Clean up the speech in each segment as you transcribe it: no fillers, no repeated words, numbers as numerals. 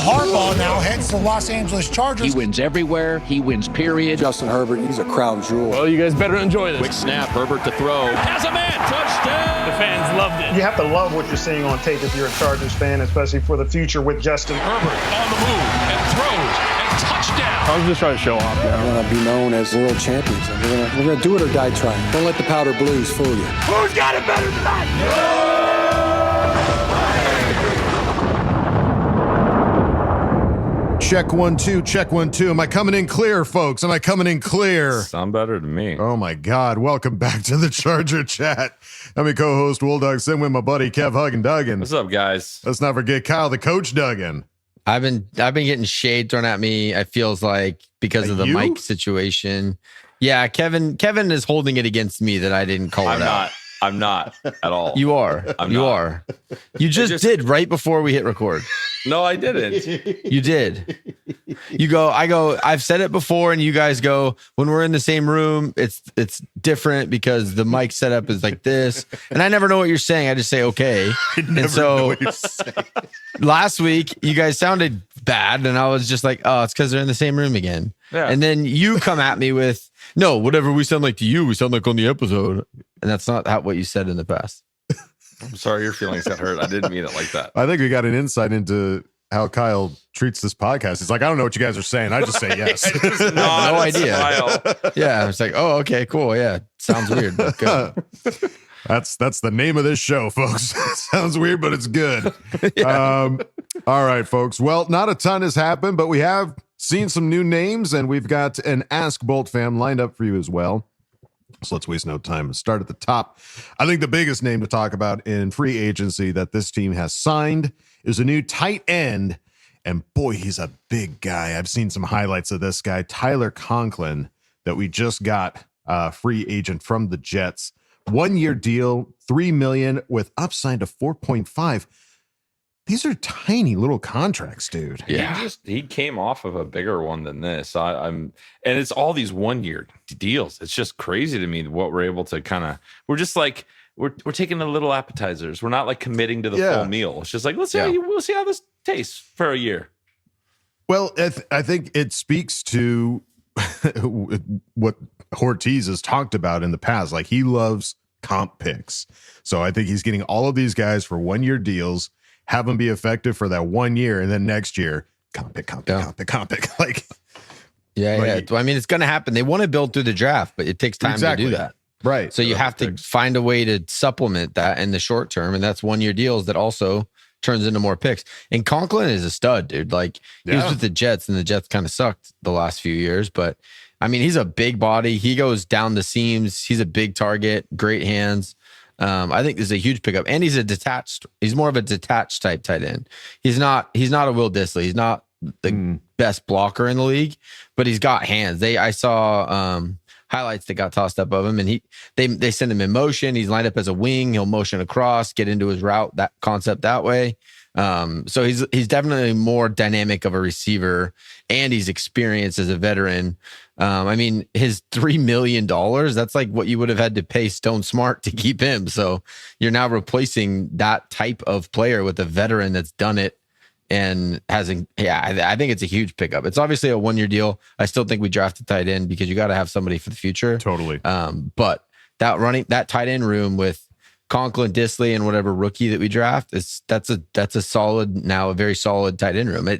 Harbaugh now heads to the Los Angeles Chargers. He wins everywhere. He wins, period. Justin Herbert, he's a crown jewel. Well, you guys better enjoy this. Quick snap, Herbert to throw. Has a man, touchdown! The fans loved it. You have to love what you're seeing on tape if you're a Chargers fan, especially for the future with Justin. Herbert on the move and throws and touchdown. I was just trying to show off. We're going to be known as world champions. And we're going to do it or die trying. Don't let the powder blues fool you. Who's got it better than that? Check 1 2, check 1 2. Am I coming in clear, folks? Am I coming in clear? Sound better to me. Oh my God. Welcome back to the Charger Chat. I'm your co-host, Will Dog, sitting with my buddy Kev Huggin Duggan. What's up, guys? Let's not forget Kyle, the coach Duggan. I've been getting shade thrown at me. It feels like because of the mic situation. Yeah, Kevin is holding it against me that I didn't call it out. I'm not at all. You are. You are. You just did right before we hit record. No, I didn't. You did. I've said it before, and you guys go, when we're in the same room, it's different because the mic setup is like this. And I never know what you're saying. I just say okay. And so last week, you guys sounded bad, and I was just like, oh, it's because they're in the same room again. Yeah. And then you come at me with, no, whatever we sound like to you, we sound like on the episode. And that's not what you said in the past. I'm sorry your feelings got hurt. I didn't mean it like that. I think we got an insight into how Kyle treats this podcast. He's like, I don't know what you guys are saying. I just say yes. No idea. Yeah. I was like, oh, okay, cool. Yeah. Sounds weird, but good. That's the name of this show, folks. Sounds weird, but it's good. Yeah. All right, folks. Well, not a ton has happened, but we have seen some new names, and we've got an Ask Boltfam lined up for you as well. So let's waste no time and start at the top. I think the biggest name to talk about in free agency that this team has signed is a new tight end. And boy, he's a big guy. I've seen some highlights of this guy, Tyler Conklin, that we just got free agent from the Jets. 1 year deal, $3 million with upside to 4.5. These are tiny little contracts, dude. Yeah, he came off of a bigger one than this. And it's all these 1 year deals. It's just crazy to me what we're able to we're just like, we're taking the little appetizers. We're not like committing to the full meal. It's just like, we'll see how this tastes for a year. Well, I think it speaks to what Ortiz has talked about in the past. Like, he loves comp picks. So I think he's getting all of these guys for 1 year deals, have them be effective for that 1 year, and then next year, comp pick. Like, yeah. I mean, it's going to happen. They want to build through the draft, but it takes time to do that. Right. So you have to find a way to supplement that in the short term, and that's 1 year deals that also turns into more picks. And Conklin is a stud, dude. Like, he was with the Jets, and the Jets kind of sucked the last few years, but I mean, he's a big body. He goes down the seams. He's a big target, great hands. I think this is a huge pickup, and he's more of a detached type tight end. He's not a Will Dissly. He's not the best blocker in the league, but he's got hands. I saw highlights that got tossed up of him, and they send him in motion. He's lined up as a wing. He'll motion across, get into his route, that concept that way. So he's definitely more dynamic of a receiver, and he's experienced as a veteran. I mean, his $3 million, that's like what you would have had to pay Stone Smart to keep him. So you're now replacing that type of player with a veteran that's done it and hasn't. Yeah, I think it's a huge pickup. It's obviously a 1 year deal. I still think we drafted tight end because you got to have somebody for the future. Totally. But that tight end room with Conklin, Dissly, and whatever rookie that we draft, that's a solid, now a very solid tight end room.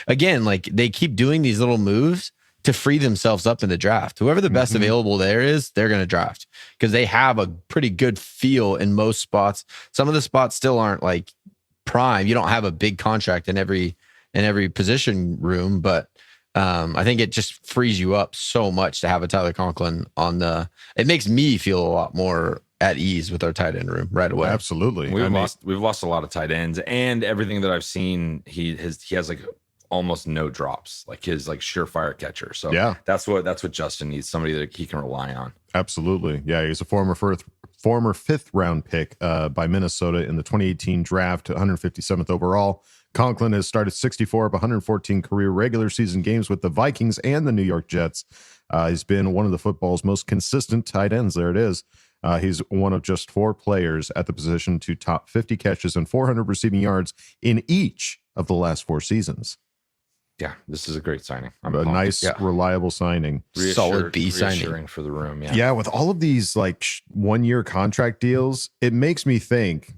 Again, like, they keep doing these little moves to free themselves up in the draft. Whoever the best available there is, they're going to draft because they have a pretty good feel in most spots. Some of the spots still aren't like prime. You don't have a big contract in every position room, but I think it just frees you up so much to have a Tyler Conklin it makes me feel a lot more at ease with our tight end room right away. Absolutely. We've lost a lot of tight ends, and everything that I've seen, he has like almost no drops, like his like surefire catcher. So that's what Justin needs, somebody that he can rely on. Absolutely. Yeah. He's a former fifth round pick by Minnesota in the 2018 draft, 157th overall. Conklin has started 64 of 114 career regular season games with the Vikings and the New York Jets. He's been one of the football's most consistent tight ends. There it is. He's one of just 4 players at the position to top 50 catches and 400 receiving yards in each of the last 4 seasons. Yeah, this is a great signing. A nice, reliable signing. Solid B signing. Reassuring for the room. Yeah. Yeah, with all of these like 1-year contract deals, it makes me think,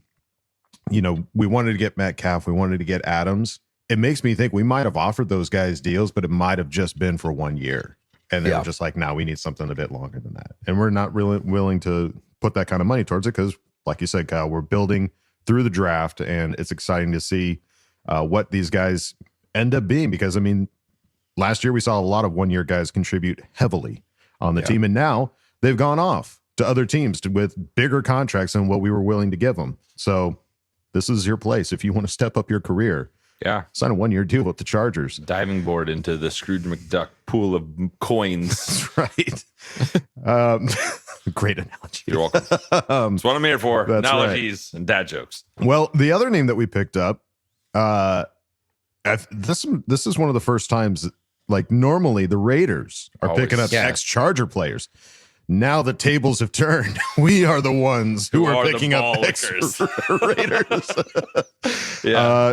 we wanted to get Metcalf, we wanted to get Adams. It makes me think we might have offered those guys deals, but it might have just been for 1 year. And they're just like, we need something a bit longer than that. And we're not really willing to put that kind of money towards it because, like you said, Kyle, we're building through the draft, and it's exciting to see what these guys end up being. Because, I mean, last year we saw a lot of 1-year guys contribute heavily on the team, and now they've gone off to other teams with bigger contracts than what we were willing to give them. So this is your place. If you want to step up your career, sign a 1-year deal with the Chargers. Diving board into the Scrooge McDuck pool of coins. That's right. Great analogy. You're welcome. That's what I'm here for. Analogies and dad jokes. Well, the other name that we picked up, this is one of the first times, like normally the Raiders are picking up ex-Charger players. Now the tables have turned. We are the ones who are picking up ex-Raiders.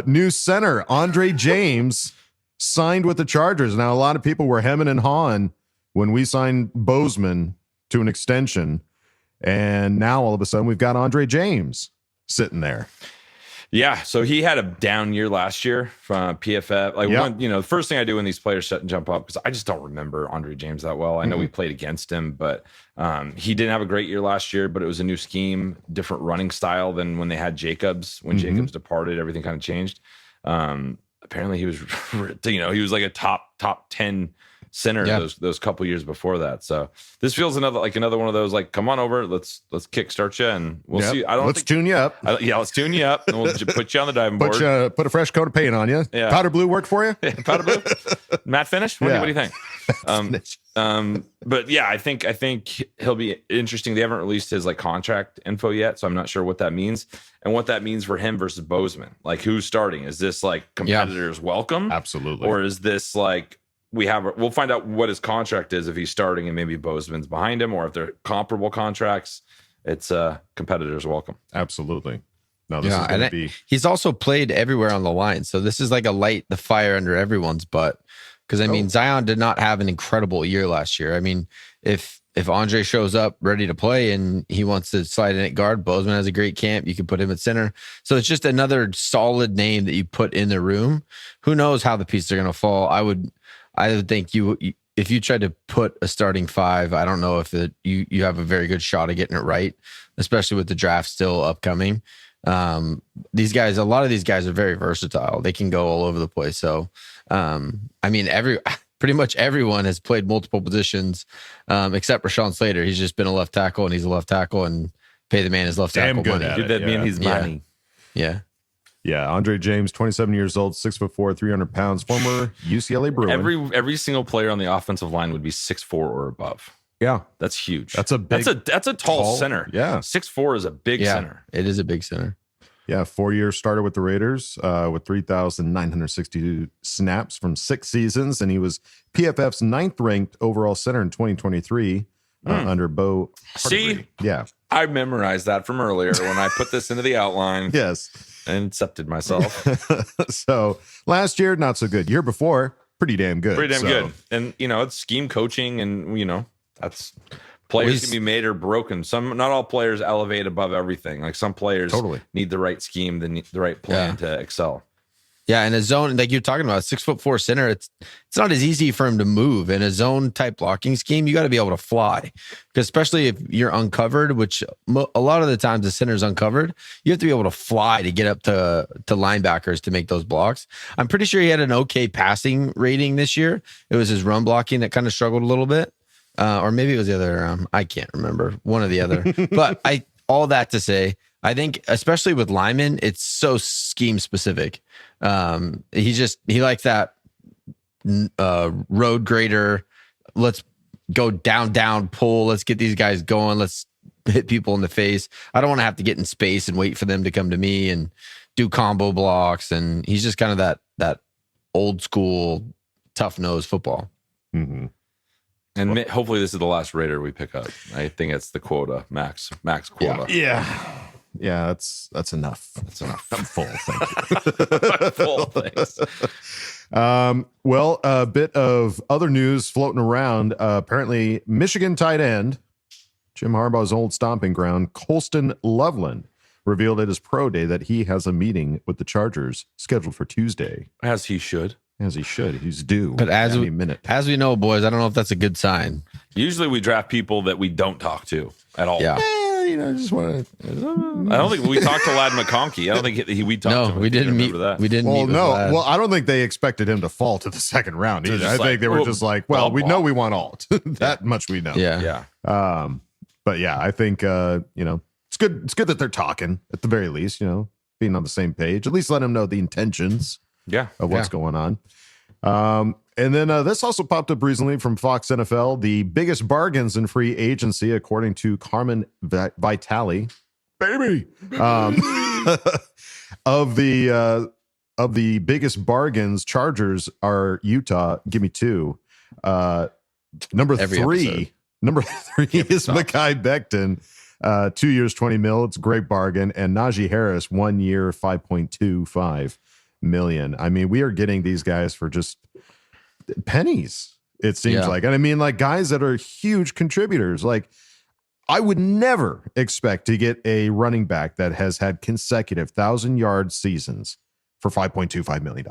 New center, Andre James, signed with the Chargers. Now, a lot of people were hemming and hawing when we signed Bozeman to an extension. And now all of a sudden we've got Andre James sitting there. Yeah, so he had a down year last year from PFF. The first thing I do when these players set and jump up, because I just don't remember Andre James that well. I know we played against him, but he didn't have a great year last year, but it was a new scheme, different running style than when they had Jacobs. When Jacobs departed, everything kind of changed. Apparently he was, he was like a top 10 center those couple years before that. So this feels another one of those, like, come on over, let's kickstart you, and we'll see. Let's tune you up. Let's tune you up, and we'll put you on the diving board. Put a fresh coat of paint on you. Yeah. Powder blue work for you? Powder blue. Matte finish. What do you think? But yeah, I think he'll be interesting. They haven't released his contract info yet, so I'm not sure what that means and what that means for him versus Bozeman. Like, who's starting? Is this competitors welcome? Absolutely. Or is this we'll find out what his contract is if he's starting and maybe Bozeman's behind him, or if they're comparable contracts, it's competitors welcome. Absolutely. No, this is going to be. He's also played everywhere on the line, so this is like a light the fire under everyone's butt. Because I mean, Zion did not have an incredible year last year. I mean, if Andre shows up ready to play and he wants to slide in at guard, Bozeman has a great camp. You can put him at center. So it's just another solid name that you put in the room. Who knows how the pieces are going to fall? I would think if you tried to put a starting 5, I don't know if you have a very good shot of getting it right, especially with the draft still upcoming. A lot of these guys are very versatile. They can go all over the place. So, I mean, pretty much everyone has played multiple positions, except Rashawn Slater. He's just been a left tackle, and he's a left tackle, and pay the man his left tackle money. Did that mean he's money? Yeah. Yeah, Andre James, 27 years old, 6'4", 300 pounds, former UCLA Bruin. Every single player on the offensive line would be 6'4" or above. Yeah, that's huge. That's a tall center. Yeah, 6'4" is a big center. It is a big center. Yeah, 4 years started with the Raiders with 3,962 snaps from 6 seasons, and he was PFF's 9th ranked overall center in 2023 under Bo. See, yeah, I memorized that from earlier when I put this into the outline. Yes. And accepted myself. So last year, not so good. Year before, pretty damn good. Good. And it's scheme coaching, and that's players can be made or broken. Not all players elevate above everything. Like, some players need the right scheme, the right plan to excel. Yeah, in a zone, like you're talking about, 6'4" center, it's not as easy for him to move. In a zone type blocking scheme, you got to be able to fly, because especially if you're uncovered, which a lot of the times the center's uncovered, you have to be able to fly to get up to linebackers to make those blocks. I'm pretty sure he had an okay passing rating this year. It was his run blocking that kind of struggled a little bit, or maybe it was the other. I can't remember, one or the other. But all that to say, I think, especially with linemen, it's so scheme specific. He likes that road grader. Let's go down, pull. Let's get these guys going. Let's hit people in the face. I don't want to have to get in space and wait for them to come to me and do combo blocks. And he's just kind of that old school tough nose football. Mm-hmm. And hopefully this is the last Raider we pick up. I think it's the quota, max quota. Yeah. Yeah, that's enough. That's enough. I'm full. Thank you. Full, thanks. Well, a bit of other news floating around. Apparently, Michigan tight end, Jim Harbaugh's old stomping ground, Colston Loveland, revealed at his pro day that he has a meeting with the Chargers scheduled for Tuesday. As he should. As he should. He's due. But as any minute. we know, boys, I don't know if that's a good sign. Usually we draft people that we don't talk to at all. Yeah. I just want to. I don't think we talked to Lad McConkey. I don't think we talked to him. We didn't meet. That. We didn't Well, meet. no. With Lad. Well, I don't think they expected him to fall to the second round either. I think they were just like, well, we know we want alt. That much we know. Yeah. But yeah, I think it's good. It's good that they're talking at the very least. Being on the same page. At least let them know the intentions. Of what's going on. And then this also popped up recently from Fox NFL, the biggest bargains in free agency, according to Carmen Vitale, baby, of the biggest bargains. Chargers are Utah. Give me two. Number three is Mekhi Becton. 2 years, $20 million. It's a great bargain. And Najee Harris, 1 year, $5.25 million. I mean, we are getting these guys for just pennies, it seems like. And I mean, like guys that are huge contributors. Like, I would never expect to get a running back that has had consecutive 1,000-yard seasons for $5.25 million.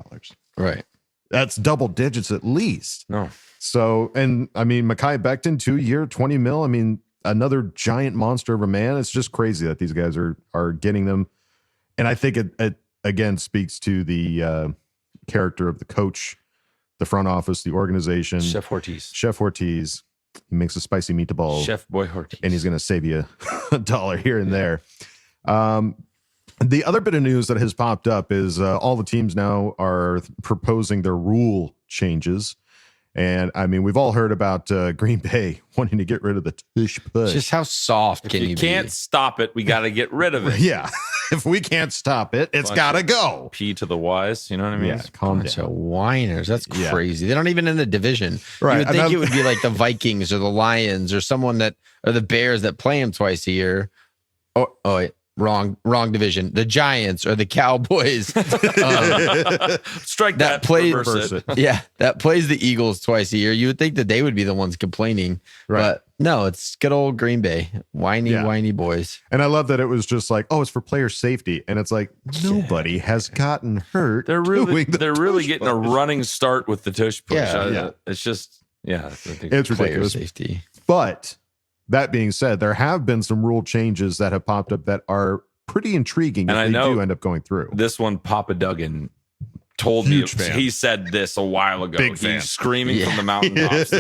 Right. That's double digits at least. No. So, and I mean, Mekhi Becton, 2 year, $20 million. I mean, another giant monster of a man. It's just crazy that these guys are getting them. And I think it again speaks to the character of the coach, the front office, the organization. Chef Ortiz. He makes a spicy meatball. Chef Boy Ortiz. And he's going to save you $1 here and there. The other bit of news that has popped up is all the teams now are proposing their rule changes. And I mean, we've all heard about Green Bay wanting to get rid of the tush push. Just how soft can you be? You can't stop it. We got to get rid of it. Yeah. If we can't stop it, it's got to go. P to the Y's. You know what I mean? Yeah, calm Bunch down. of whiners. That's crazy. They're not even in the division. Right. You would think it would be like the Vikings or the Lions or someone or the Bears that play them twice a year. Oh, wait. Wrong division. The Giants or the Cowboys. Strike that. Reverse it. Yeah, that plays the Eagles twice a year. You would think that they would be the ones complaining. Right. But no, it's good old Green Bay. Whiny boys. And I love that it was just like, oh, it's for player safety. And it's like, nobody has gotten hurt. They're really tush getting a running start with the tush push. Yeah. It's just, I think it's Player ridiculous. safety. But that being said, there have been some rule changes that have popped up that are pretty intriguing And if I they know do end up going through. this one, Papa Duggan told me. Huge fan. He said this a while ago. Big fan. He's screaming from the mountaintops.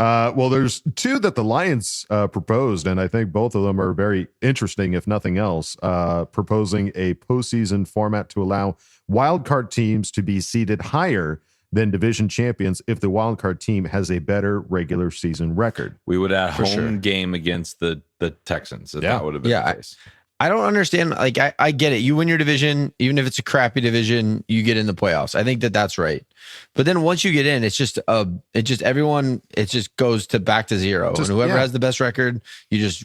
Well, there's two that the Lions proposed, and I think both of them are very interesting, if nothing else. Proposing a postseason format to allow wildcard teams to be seeded higher than division champions if the wildcard team has a better regular season record. We would have home game against the Texans if that would have been the case. I don't understand. Like, I get it. You win your division, even if it's a crappy division, you get in the playoffs. I think that's right. But then once you get in, it just goes back to zero. And whoever has the best record, you just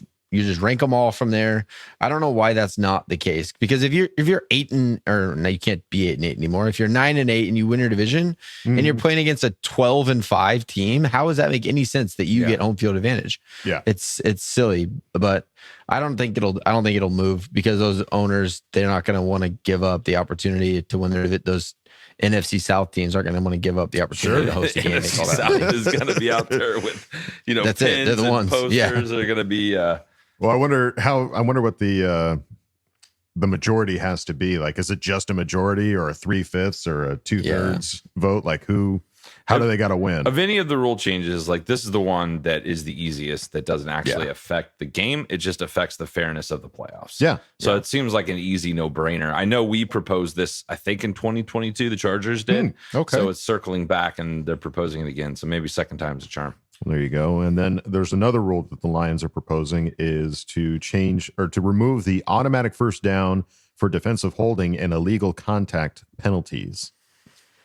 rank them all from there. I don't know why that's not the case, because if you're 8-8, you can't be 8-8 anymore. If you're 9-8 and you win your division and you're playing against a 12-5 team, how does that make any sense that you get home field advantage? Yeah, it's silly, but I don't think it'll move, because those owners, they're not going to want to give up the opportunity to win those NFC South teams aren't going to want to give up the opportunity to host a game. NFC South is going to be out there with, that's pins it. They're the and ones. posters are going to be. Well, I wonder what the majority has to be. Like, is it just a majority or a 3/5 or a 2/3 vote? Like, how do they got to win? Of any of the rule changes, like, this is the one that is the easiest, that doesn't actually affect the game. It just affects the fairness of the playoffs. Yeah. So it seems like an easy no-brainer. I know we proposed this, I think in 2022, the Chargers did. Okay. So it's circling back and they're proposing it again. So maybe second time's a charm. There you go. And then there's another rule that the Lions are proposing is to change or to remove the automatic first down for defensive holding and illegal contact penalties.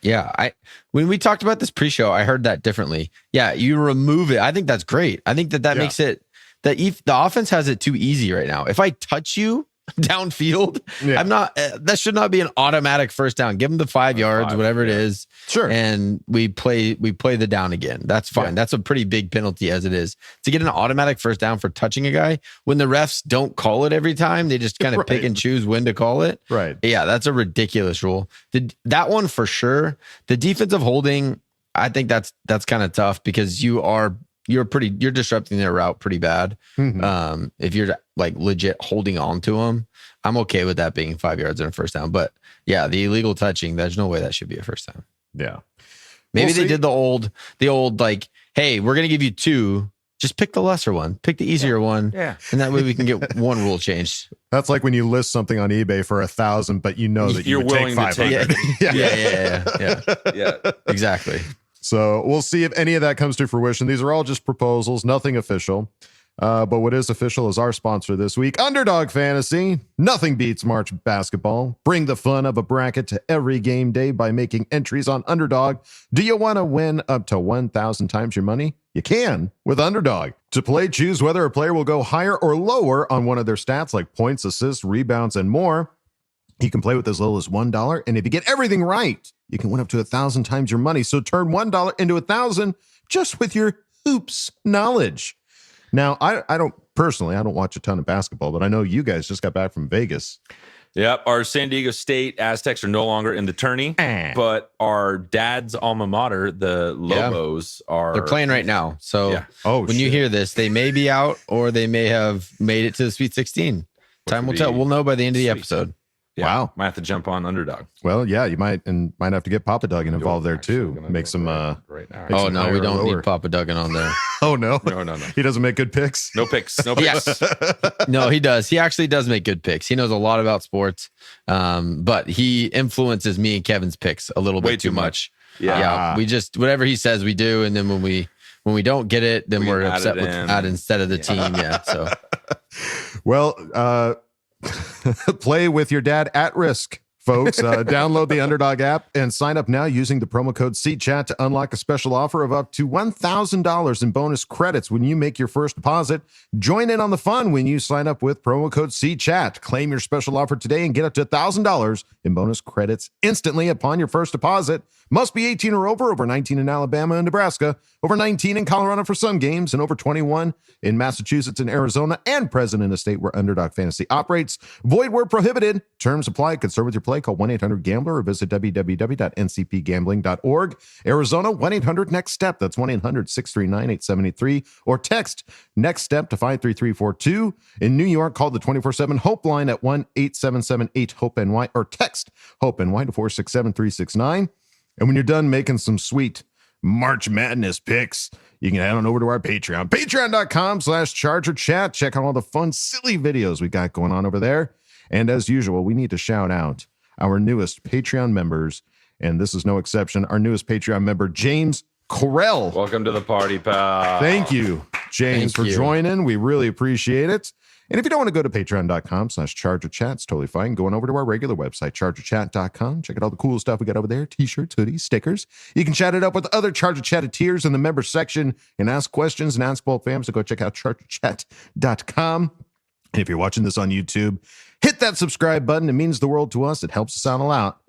Yeah, when we talked about this pre-show, I heard that differently. Yeah, you remove it. I think that's great. I think that makes it the offense has it too easy right now. If I touch you downfield, I'm not. That should not be an automatic first down. Give them the 5 yards, whatever it is. Sure. And we play the down again. That's fine. Yeah. That's a pretty big penalty as it is. To get an automatic first down for touching a guy when the refs don't call it every time, they just kind of pick and choose when to call it. Right. Yeah, that's a ridiculous rule. That one for sure. The defensive holding, I think that's kind of tough because you're disrupting their route pretty bad. Mm-hmm. If you're like legit holding on to them, I'm okay with that being 5 yards and a first down. But yeah, the illegal touching, there's no way that should be a first down. Yeah. Maybe they did the old like, hey, we're going to give you 2. Just pick the lesser one, pick the easier one. Yeah. And that way we can get one rule changed. That's like when you list something on eBay for 1,000, but you know that you're willing to take 500. Yeah. Exactly. So we'll see if any of that comes to fruition. These are all just proposals, nothing official. But what is official is our sponsor this week, Underdog Fantasy. Nothing beats March basketball. Bring the fun of a bracket to every game day by making entries on Underdog. Do you want to win up to 1,000 times your money? You can with Underdog. To play, choose whether a player will go higher or lower on one of their stats like points, assists, rebounds, and more. You can play with as little as $1, and if you get everything right, you can win up to 1,000 times your money. So turn $1 into 1,000 just with your hoops knowledge. Now, I don't watch a ton of basketball, but I know you guys just got back from Vegas. Yep, our San Diego State Aztecs are no longer in the tourney, but our dad's alma mater, the Lobos, they're playing right now. So when you hear this, they may be out or they may have made it to the Sweet 16. Time will tell. We'll know by the end of the episode. Yeah, wow. Might have to jump on Underdog. Well, yeah, you might have to get Papa Duggan involved there too. Make some right now. Oh no, we don't need Papa Duggan on there. Oh no. No. He doesn't make good picks. No picks. No picks. No, he does. He actually does make good picks. He knows a lot about sports. But he influences me and Kevin's picks a little bit too much. Yeah. We just whatever he says we do, and then when we don't get it, then we're upset with that instead of the team. Yeah. So well, play with your dad at risk, folks. Download the Underdog app and sign up now using the promo code CChat to unlock a special offer of up to $1,000 in bonus credits when you make your first deposit. Join in on the fun when you sign up with promo code CChat. Claim your special offer today and get up to $1,000 in bonus credits instantly upon your first deposit. Must be 18 or over 19 in Alabama and Nebraska, over 19 in Colorado for some games, and over 21 in Massachusetts and Arizona, and present in a state where Underdog Fantasy operates. Void where prohibited. Terms apply. Concerned with your play, call 1-800-GAMBLER or visit www.ncpgambling.org. Arizona, 1-800-NEXT-STEP. That's 1-800-639-8783. Or text NEXT STEP to 53342. In New York, call the 24/7 Hope line at 1-877-8-HOPE-NY or text HOPE-NY to 467-369. And when you're done making some sweet March Madness picks, you can head on over to our Patreon, patreon.com/ChargerChat. Check out all the fun, silly videos we got going on over there. And as usual, we need to shout out our newest Patreon members. And this is no exception. Our newest Patreon member, James Correll. Welcome to the party, pal. Thank you, James, for joining. We really appreciate it. And if you don't want to go to patreon.com/ChargerChat, it's totally fine. Going over to our regular website, chargerchat.com. Check out all the cool stuff we got over there. T-shirts, hoodies, stickers. You can chat it up with other Charger Chatteteers in the member section and ask questions and Ask Boltfam. So go check out chargerchat.com. And if you're watching this on YouTube, hit that subscribe button. It means the world to us. It helps us out a lot.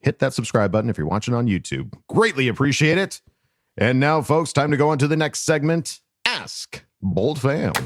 Hit that subscribe button if you're watching on YouTube. Greatly appreciate it. And now, folks, time to go on to the next segment. Ask Boltfam.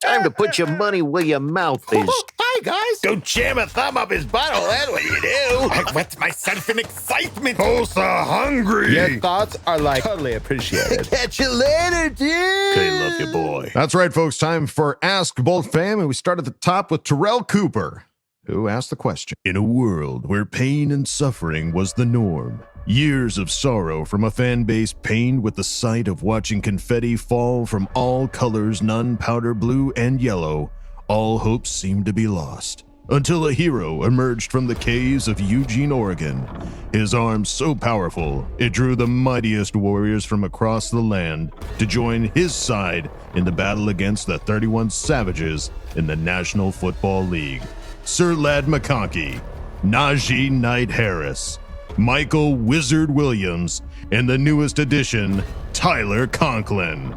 Time to put your money where your mouth is. Hi, guys. Go jam a thumb up his butthole. That's what you do. I wet myself in excitement. Oh, so hungry. Your thoughts are like totally appreciated. Catch you later, dude. Okay, love you, boy. That's right, folks. Time for Ask Boltfam. And we start at the top with Terrell Cooper, who asked the question. In a world where pain and suffering was the norm, years of sorrow from a fan base pained with the sight of watching confetti fall from all colors, none powder blue and yellow, all hopes seemed to be lost. Until a hero emerged from the caves of Eugene, Oregon. His arms so powerful, it drew the mightiest warriors from across the land to join his side in the battle against the 31 Savages in the National Football League. Sir Lad McConkey, Najee Knight Harris, Michael Wizard Williams, and the newest addition, Tyler Conklin.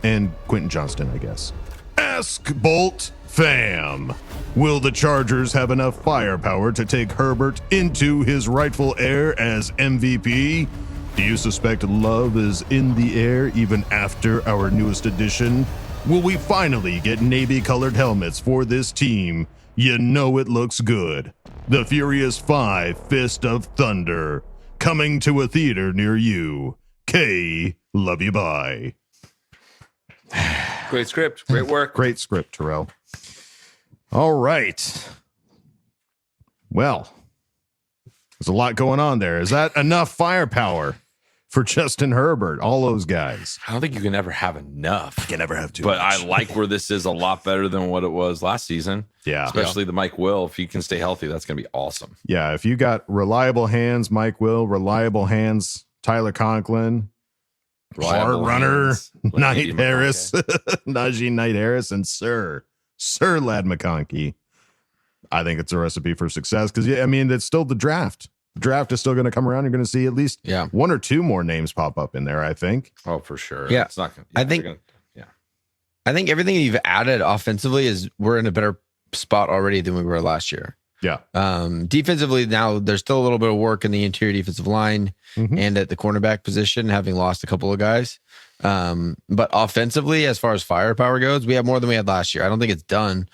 and Quentin Johnston, I guess. Ask Bolt Fam. Will the Chargers have enough firepower to take Herbert into his rightful heir as MVP? Do you suspect love is in the air even after our newest addition? Will we finally get navy-colored helmets for this team? You know it looks good. The Furious 5 Fist of Thunder. Coming to a theater near you. K, love you, bye. Great script. Great work. Great script, Terrell. All right. Well, there's a lot going on there. Is that enough firepower for Justin Herbert? All those guys. I don't think you can ever have enough. You can never have too But much. I like where this is a lot better than what it was last season. Yeah. Especially the Mike Will. If he can stay healthy, that's going to be awesome. Yeah, if you got reliable hands, Mike Will, reliable hands, Tyler Conklin, Reliable hard runner, hands, like Knight Andy Harris, Najee Knight Harris, and Sir Lad McConkey. I think it's a recipe for success because, yeah, I mean, it's still the draft. The draft is still going to come around. You're going to see at least one or two more names pop up in there, I think. Oh, for sure. Yeah. It's not gonna, I think everything you've added offensively is we're in a better spot already than we were last year. Yeah. Defensively, now there's still a little bit of work in the interior defensive line and at the cornerback position, having lost a couple of guys. But offensively, as far as firepower goes, we have more than we had last year. I don't think it's done.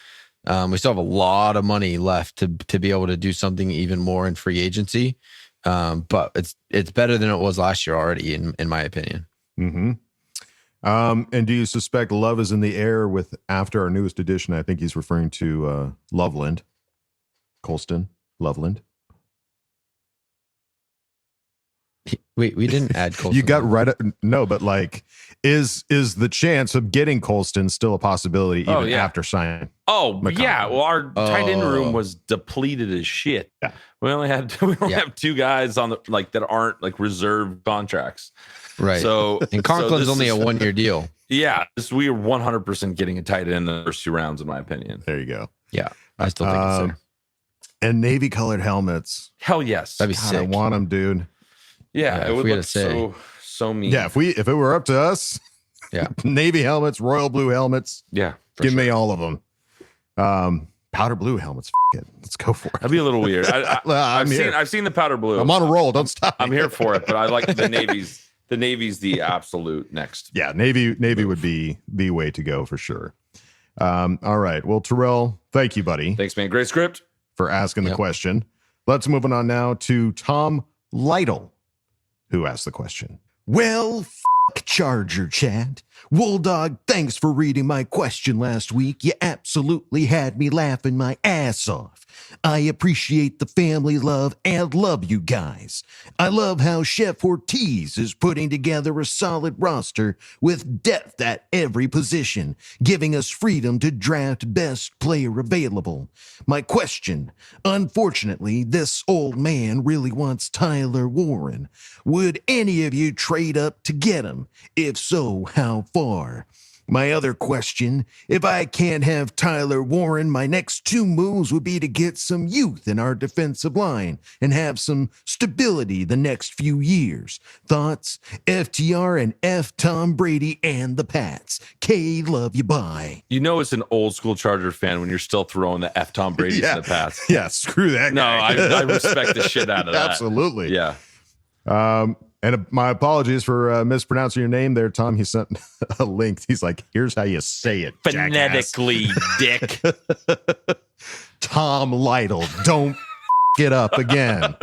We still have a lot of money left to be able to do something even more in free agency. But it's better than it was last year already, in my opinion. Mm-hmm. And do you suspect love is in the air with after our newest edition? I think he's referring to Loveland. Colston, Loveland. Wait, we didn't add Colston. You got right. No, but like, is the chance of getting Colston still a possibility even after signing? Oh, McConkey? yeah. Well, our tight end room was depleted as shit. Yeah. We only have two guys on the that aren't like reserve contracts. Right. So and Conklin's only a 1 year deal. Yeah. We are 100% getting a tight end in the first 2 rounds, in my opinion. There you go. Yeah. I still think it's there. And navy colored helmets. Hell yes. That'd be God, sick. I want them, dude. Yeah, it would we had look to say. so mean. Yeah, if it were up to us, Yeah. navy helmets, royal blue helmets. Yeah. Give me all of them. Powder blue helmets. It. Let's go for it. That'd be a little weird. I've seen the powder blue. I'm on a roll. Don't stop. I'm here for it, but I like the navies. The navy's the absolute next. Yeah, navy would be the way to go for sure. All right. Well, Terrell, thank you, buddy. Thanks, man. Great script. For asking the question. Let's move on now to Tom Lytle, who asked the question. Well, Charger chat. Wolldog, thanks for reading my question last week. You absolutely had me laughing my ass off. I appreciate the family love and love you guys. I love how Chef Ortiz is putting together a solid roster with depth at every position, giving us freedom to draft best player available. My question, unfortunately, this old man really wants Tyler Warren. Would any of you trade up to get him? If so, how far? My other question, if I can't have Tyler Warren, my next 2 moves would be to get some youth in our defensive line and have some stability the next few years. Thoughts? FTR and F Tom Brady and the Pats. K, love you, bye. You know it's an old school Charger fan when you're still throwing the F Tom Brady's in the Pats. Yeah, screw that guy. No, I respect the shit out of that. Absolutely. Yeah. And my apologies for mispronouncing your name there, Tom. He sent a link. He's like, here's how you say it, Phonetically, dick. Tom Lytle, don't get up again.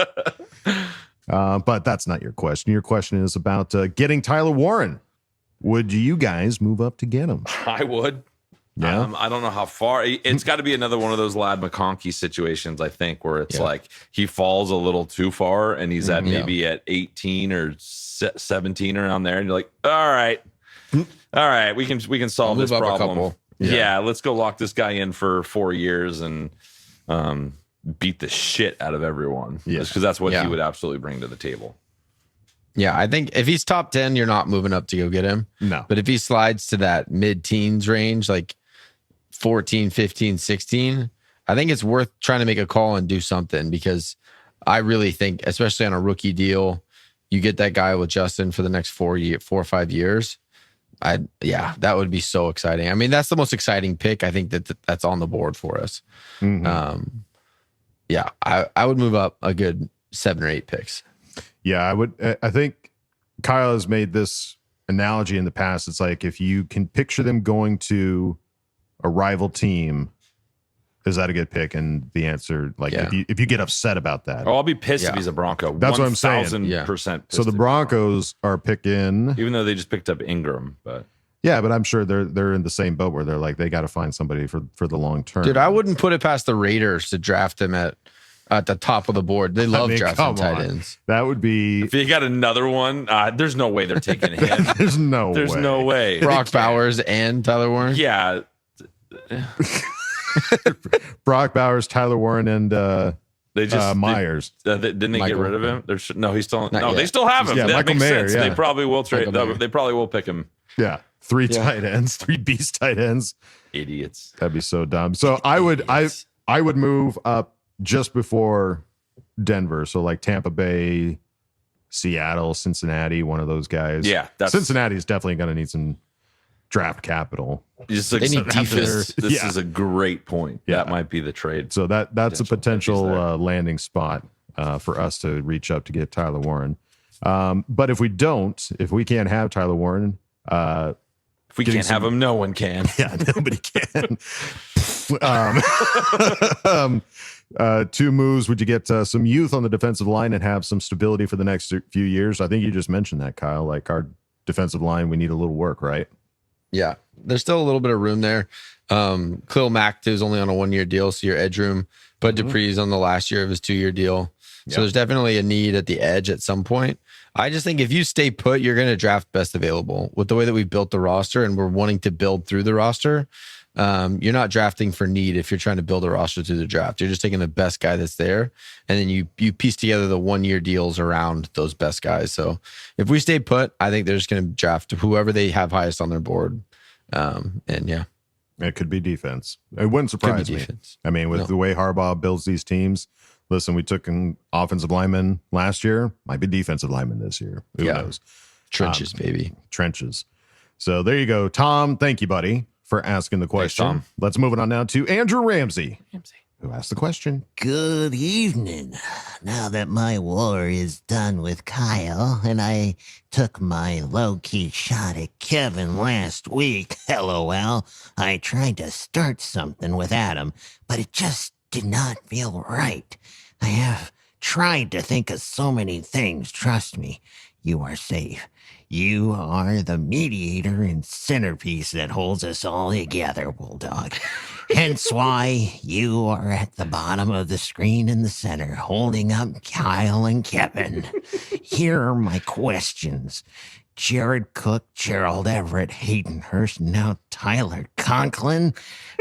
But that's not your question. Your question is about getting Tyler Warren. Would you guys move up to get him? I would. Yeah. I don't know how far. It's got to be another one of those Lad McConkey situations, I think, where it's like he falls a little too far and he's at maybe at 18 or 17 around there. And you're like, all right, we can solve this problem. Yeah, let's go lock this guy in for 4 years and beat the shit out of everyone. Yes, because that's what he would absolutely bring to the table. Yeah, I think if he's top 10, you're not moving up to go get him. No. But if he slides to that mid-teens range, like 14, 15, 16, I think it's worth trying to make a call and do something because I really think, especially on a rookie deal, you get that guy with Justin for the next 4 or 5 years. that would be so exciting. I mean, that's the most exciting pick. I think that's on the board for us. Mm-hmm. I would move up a good 7 or 8 picks. Yeah, I would. I think Kyle has made this analogy in the past. It's like if you can picture them going to a rival team, is that a good pick? And the answer, like, if you get upset about that, I'll be pissed if he's a Bronco. That's what I'm saying. 1,000%. So the Broncos are picking, even though they just picked up Ingram, but but I'm sure they're in the same boat where they're like they got to find somebody for the long term. Dude, I wouldn't put it past the Raiders to draft them at the top of the board. They love drafting tight ends. That would be if you got another one. There's no way they're taking him. There's no way. Brock Bowers and Tyler Warren. Yeah. Brock Bowers, Tyler Warren, and they just Myers. Didn't they get rid of him? He's still yet. They still have him. Yeah, that Michael makes Mayer, sense. yeah. They probably will trade. They probably will pick him. Yeah, 3 tight ends, 3 beast tight ends. Idiots. That'd be so dumb. So I would move up just before Denver. So like Tampa Bay, Seattle, Cincinnati, one of those guys. Yeah, Cincinnati is definitely going to need some draft capital. They need defense. This is a great point. Yeah. That might be the trade. So that's a potential landing spot for us to reach up to get Tyler Warren. But if we can't have Tyler Warren, if we can't have him, no one can. Yeah, nobody can. 2 moves would you get some youth on the defensive line and have some stability for the next few years? I think you just mentioned that, Kyle. Like our defensive line, we need a little work, right? Yeah, there's still a little bit of room there. Khalil Mack is only on a 1-year deal, so your edge room. Bud Dupree's on the last year of his 2-year deal. So there's definitely a need at the edge at some point. I just think if you stay put, you're going to draft best available. With the way that we built the roster and we're wanting to build through the roster, you're not drafting for need if you're trying to build a roster through the draft. You're just taking the best guy that's there, and then you piece together the 1-year deals around those best guys. So if we stay put, I think they're just going to draft whoever they have highest on their board. It could be defense. It wouldn't surprise me. I mean, with the way Harbaugh builds these teams, listen, we took an offensive lineman last year, might be defensive lineman this year. Who knows? Trenches, baby. Trenches. So there you go. Tom, thank you, buddy, for asking the question. Thanks, Tom. Let's move it on now to Andrew Ramsey, who asked the question. Good evening. Now that my war is done with Kyle and I took my low-key shot at Kevin last week, LOL, I tried to start something with Adam, but it just did not feel right. I have tried to think of so many things. Trust me, you are safe. You are the mediator and centerpiece that holds us all together, Bulldog. Hence why you are at the bottom of the screen in the center, holding up Kyle and Kevin. Here are my questions. Jared Cook, Gerald Everett, Hayden Hurst, now Tyler Conklin.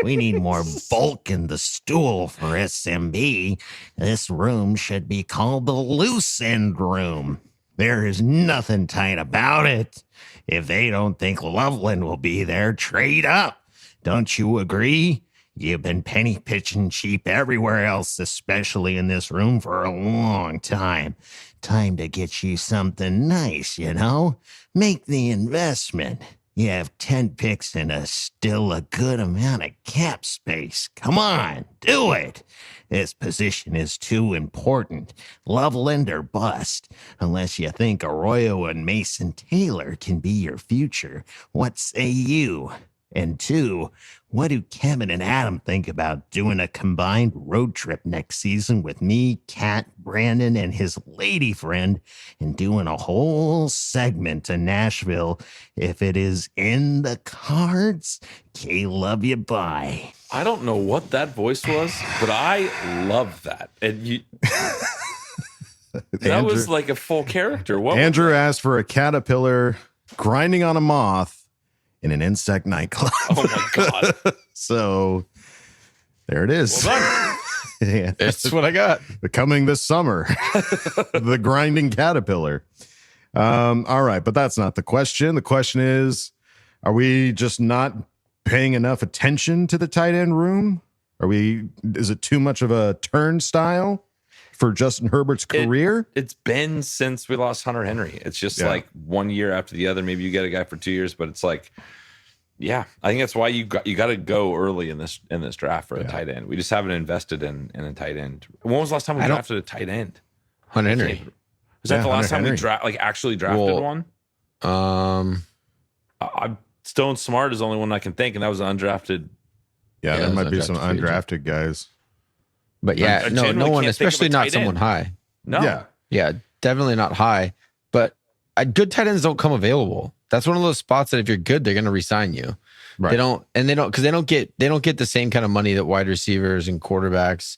We need more bulk in the stool for SMB. This room should be called the loose end room. There is nothing tight about it. If they don't think Loveland will be there, trade up. Don't you agree? You've been penny pitching cheap everywhere else, especially in this room, for a long time. Time to get you something nice, you know? Make the investment. You have 10 picks and still a good amount of cap space. Come on, do it. This position is too important. Loveland or bust. Unless you think Arroyo and Mason Taylor can be your future. What say you? And 2, what do Kevin and Adam think about doing a combined road trip next season with me, Kat, Brandon, and his lady friend, and doing a whole segment to Nashville if it is in the cards? K, love you, bye. I don't know what that voice was, but I love that. And that was like a full character. Andrew asked for a caterpillar grinding on a moth in an insect nightclub. Oh my God. So there it is. Well done. Yeah, That's what I got. Coming this summer. The grinding caterpillar. All right, but that's not the question. The question is, are we just not paying enough attention to the tight end room? Is it too much of a turnstile for Justin Herbert's career? It's been since we lost Hunter Henry. It's just like 1 year after the other. Maybe you get a guy for 2 years, but it's like, yeah, I think that's why you got to go early in this draft for a tight end. We just haven't invested in a tight end. When was the last time we drafted a tight end? Hunter Henry. Was that the last time we actually drafted one? Stone Smart is the only one I can think, and that was an undrafted. Yeah, there might be some undrafted guys. But yeah, no one, especially not someone high. No. Yeah, definitely not high. But good tight ends don't come available. That's one of those spots that if you're good, they're going to re-sign you. Right. They don't get the same kind of money that wide receivers and quarterbacks,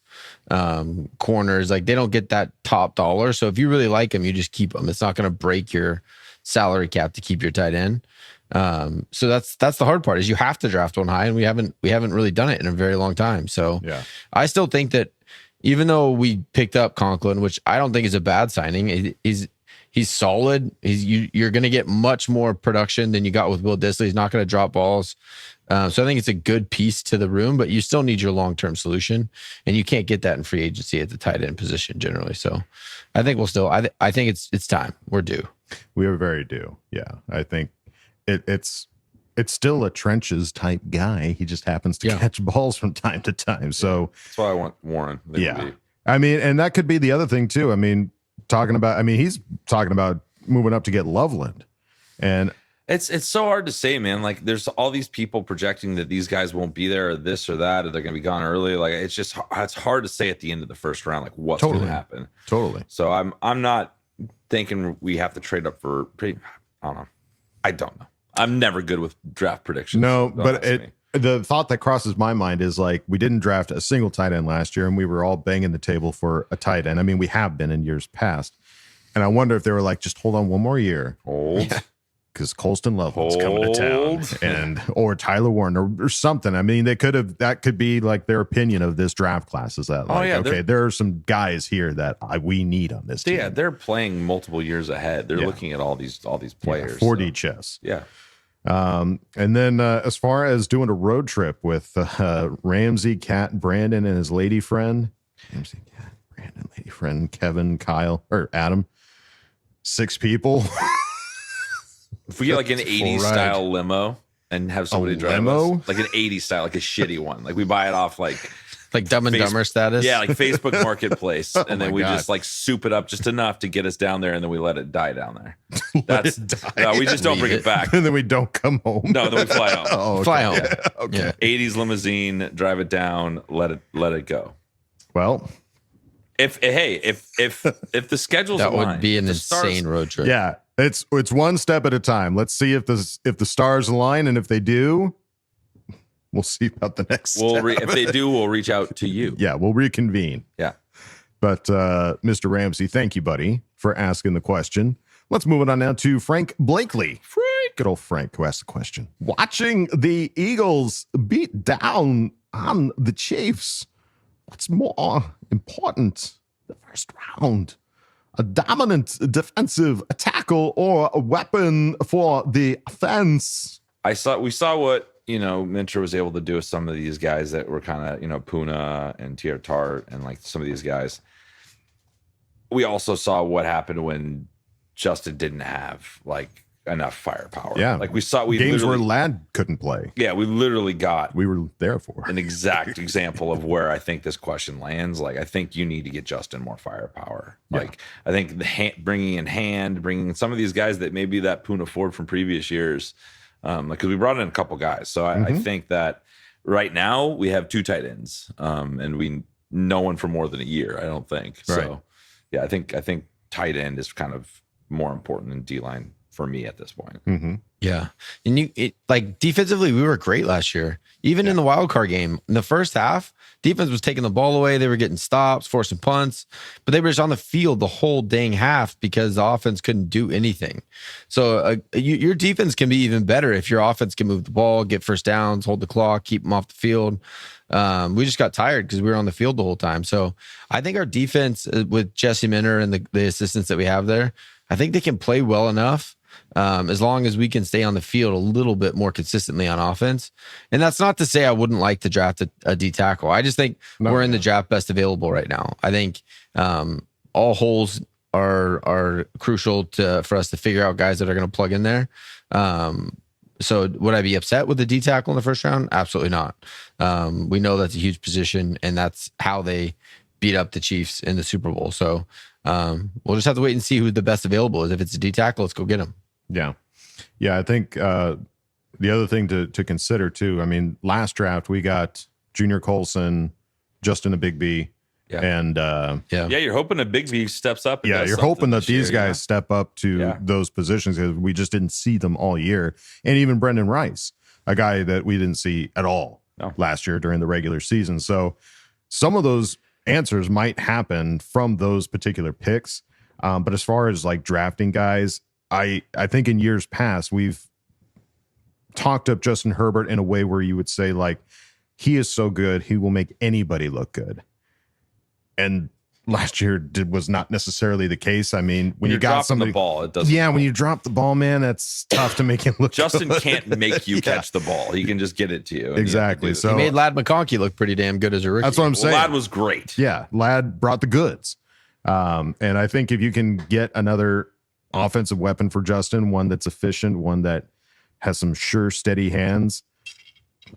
corners, like they don't get that top dollar. So if you really like them, you just keep them. It's not going to break your salary cap to keep your tight end. So that's the hard part is you have to draft one high, and we haven't really done it in a very long time. So I still think that even though we picked up Conklin, which I don't think is a bad signing, he's solid. You're going to get much more production than you got with Will Dissly. He's not going to drop balls. So I think it's a good piece to the room, but you still need your long-term solution, and you can't get that in free agency at the tight end position generally. So I think I think it's time. We're due. We are very due. Yeah. I think it's still a trenches type guy. He just happens to catch balls from time to time. So that's why I want Warren. I mean, and that could be the other thing too. I mean, he's talking about moving up to get Loveland, and it's so hard to say, man. Like there's all these people projecting that these guys won't be there or this or that, or they're going to be gone early. Like it's hard to say at the end of the first round, like what's going to happen. Totally. So I'm not thinking we have to trade up for, I don't know. I'm never good with draft predictions. No, but the thought that crosses my mind is like we didn't draft a single tight end last year, and we were all banging the table for a tight end. I mean, we have been in years past, and I wonder if they were like, just hold on one more year, because Colston Loveland's coming to town, or Tyler Warren or something. I mean, that could be like their opinion of this draft class is that like, there are some guys here that we need on this team. Yeah, they're playing multiple years ahead. They're looking at all these players. 4D chess. Yeah. And then as far as doing a road trip with Ramsey, Cat, Brandon, and his lady friend, Kevin, Kyle, or Adam, 6 people. If we get like an 80s style limo and have somebody drive us, like an 80s style, like a shitty one, like we buy it off like Dumb and Dumber status. Yeah, like Facebook Marketplace, and then we just like soup it up just enough to get us down there, and then we let it die down there. We just don't bring it back, and then we don't come home. No, then we fly home. Fly home. Yeah, okay. 80s limousine, drive it down, let it go. Well, if the schedule's that aligned, would be an insane road trip. Yeah, it's one step at a time. Let's see if the stars align, and if they do, we'll see about the next step. If they do, we'll reach out to you. Yeah, we'll reconvene. Yeah. But Mr. Ramsey, thank you, buddy, for asking the question. Let's move it on now to Frank Blakely. Good old Frank, who asked the question. Watching the Eagles beat down on the Chiefs, what's more important? The first round. A dominant defensive tackle or a weapon for the offense? We saw what Minter was able to do with some of these guys that were kind of, Puna and Tier Tart and like some of these guys. We also saw what happened when Justin didn't have like enough firepower. Yeah. Like we games where Ladd couldn't play. Yeah. We were there for an exact example of where I think this question lands. Like, I think you need to get Justin more firepower. Yeah. Like, I think bringing in some of these guys that maybe that Puna Ford from previous years, because we brought in a couple guys. So I think that right now we have 2 tight ends, and no one for more than a year, I don't think. Right. So yeah, I think tight end is kind of more important than D-line for me at this point. Mm-hmm. Yeah. And like defensively, we were great last year. Even in the wild card game, in the first half, defense was taking the ball away. They were getting stops, forcing punts, but they were just on the field the whole dang half because the offense couldn't do anything. So your defense can be even better if your offense can move the ball, get first downs, hold the clock, keep them off the field. We just got tired because we were on the field the whole time. So I think our defense with Jesse Minter and the assistants that we have there, I think they can play well enough as long as we can stay on the field a little bit more consistently on offense. And that's not to say I wouldn't like to draft a D tackle. I just think we're in the draft best available right now. I think all holes are crucial for us to figure out guys that are going to plug in there. So would I be upset with the D tackle in the first round? Absolutely not. We know that's a huge position, and that's how they beat up the Chiefs in the Super Bowl. So we'll just have to wait and see who the best available is. If it's a D tackle, let's go get him. Yeah. Yeah. I think the other thing to consider too, I mean, last draft, we got Junior Colson, Justin Bigby. Yeah. And you're hoping a Bigby steps up. Yeah, you're hoping that these guys step up to those positions, because we just didn't see them all year. And even Brendan Rice, a guy that we didn't see at all last year during the regular season. So some of those answers might happen from those particular picks. But as far as like drafting guys, I think in years past, we've talked up Justin Herbert in a way where you would say, like, he is so good, he will make anybody look good. And last year was not necessarily the case. I mean, when you got somebody the ball, it doesn't. Yeah, when you drop the ball, man, that's tough to make him look. Justin good. can't make you catch the ball. He can just get it to you. Exactly. So he made Lad McConkey look pretty damn good as a rookie. That's what I'm saying. Lad was great. Yeah, Lad brought the goods. And I think if you can get another offensive weapon for Justin, one that's efficient, one that has some sure, steady hands,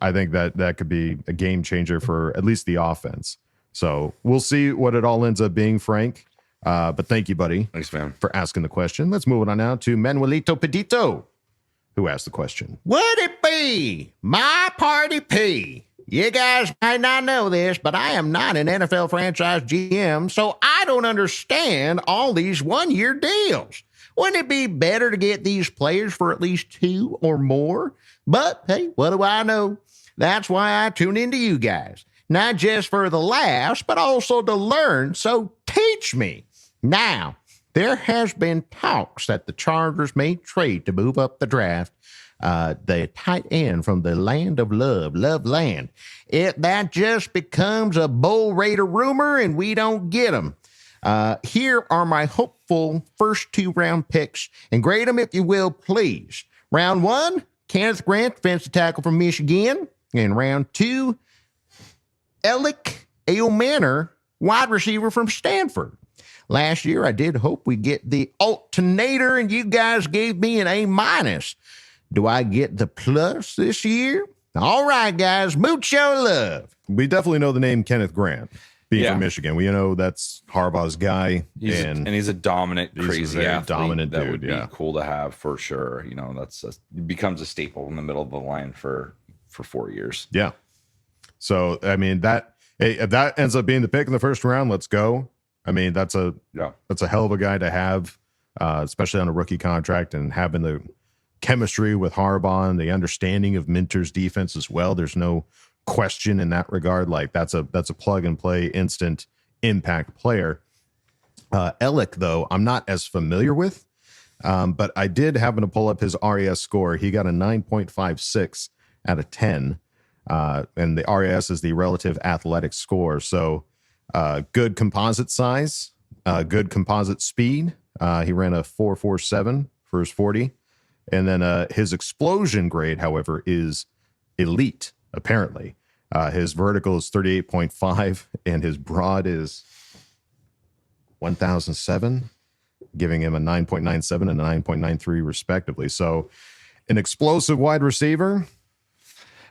I think that could be a game changer for at least the offense. So we'll see what it all ends up being, Frank. But thank you, buddy. Thanks, man, for asking the question. Let's move on now to Manuelito Pedito, who asked the question. Would it be my party P? You guys might not know this, but I am not an NFL franchise GM, so I don't understand all these one-year deals. Wouldn't it be better to get these players for at least 2 or more? But, hey, what do I know? That's why I tune into you guys. Not just for the laughs, but also to learn, so teach me. Now, there has been talks that the Chargers may trade to move up the draft the tight end from the land of love land. If that just becomes a Bull Raider rumor and we don't get them, here are my hopeful first 2 round picks, and grade them if you will, please. Round 1, Kenneth Grant, defensive tackle from Michigan. In round 2, Alec Manor, wide receiver from Stanford. Last year, I did hope we get the alternator, and you guys gave me an A-. Do I get the plus this year? All right, guys, mucho love. We definitely know the name Kenneth Grant, being from Michigan. We know that's Harbaugh's guy. And he's a dominant, crazy athlete. Dominant that dude, would be cool to have for sure. You know, it becomes a staple in the middle of the line for 4 years. Yeah. So, I mean, if that ends up being the pick in the first round, let's go. I mean, that's a hell of a guy to have, especially on a rookie contract, and having the chemistry with Harbaugh and the understanding of Minter's defense as well. There's no question in that regard. Like, that's a plug and play, instant impact player. Ellick, though, I'm not as familiar with, but I did happen to pull up his RAS score. He got a 9.56 out of 10. And the RAS is the relative athletic score. So good composite size, good composite speed. He ran a 4.47 for his 40. And then his explosion grade, however, is elite, apparently. His vertical is 38.5 and his broad is 1,007, giving him a 9.97 and a 9.93 respectively. So an explosive wide receiver.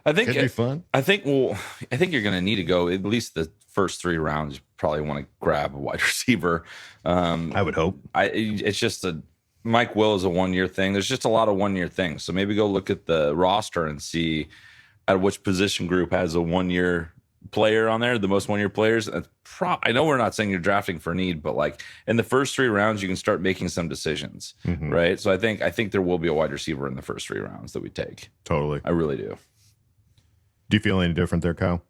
I think it'd be fun. I think you're going to need to go at least the first 3 rounds. You probably want to grab a wide receiver. I would hope. It's just Mike Will is a 1-year thing. There's just a lot of 1-year things. So maybe go look at the roster and see at which position group has a 1-year player on there, the most 1-year players. I know we're not saying you're drafting for need, but like in the first 3 rounds, you can start making some decisions, right? So I think there will be a wide receiver in the first 3 rounds that we take. Totally. I really do. Do you feel any different there, Kyle?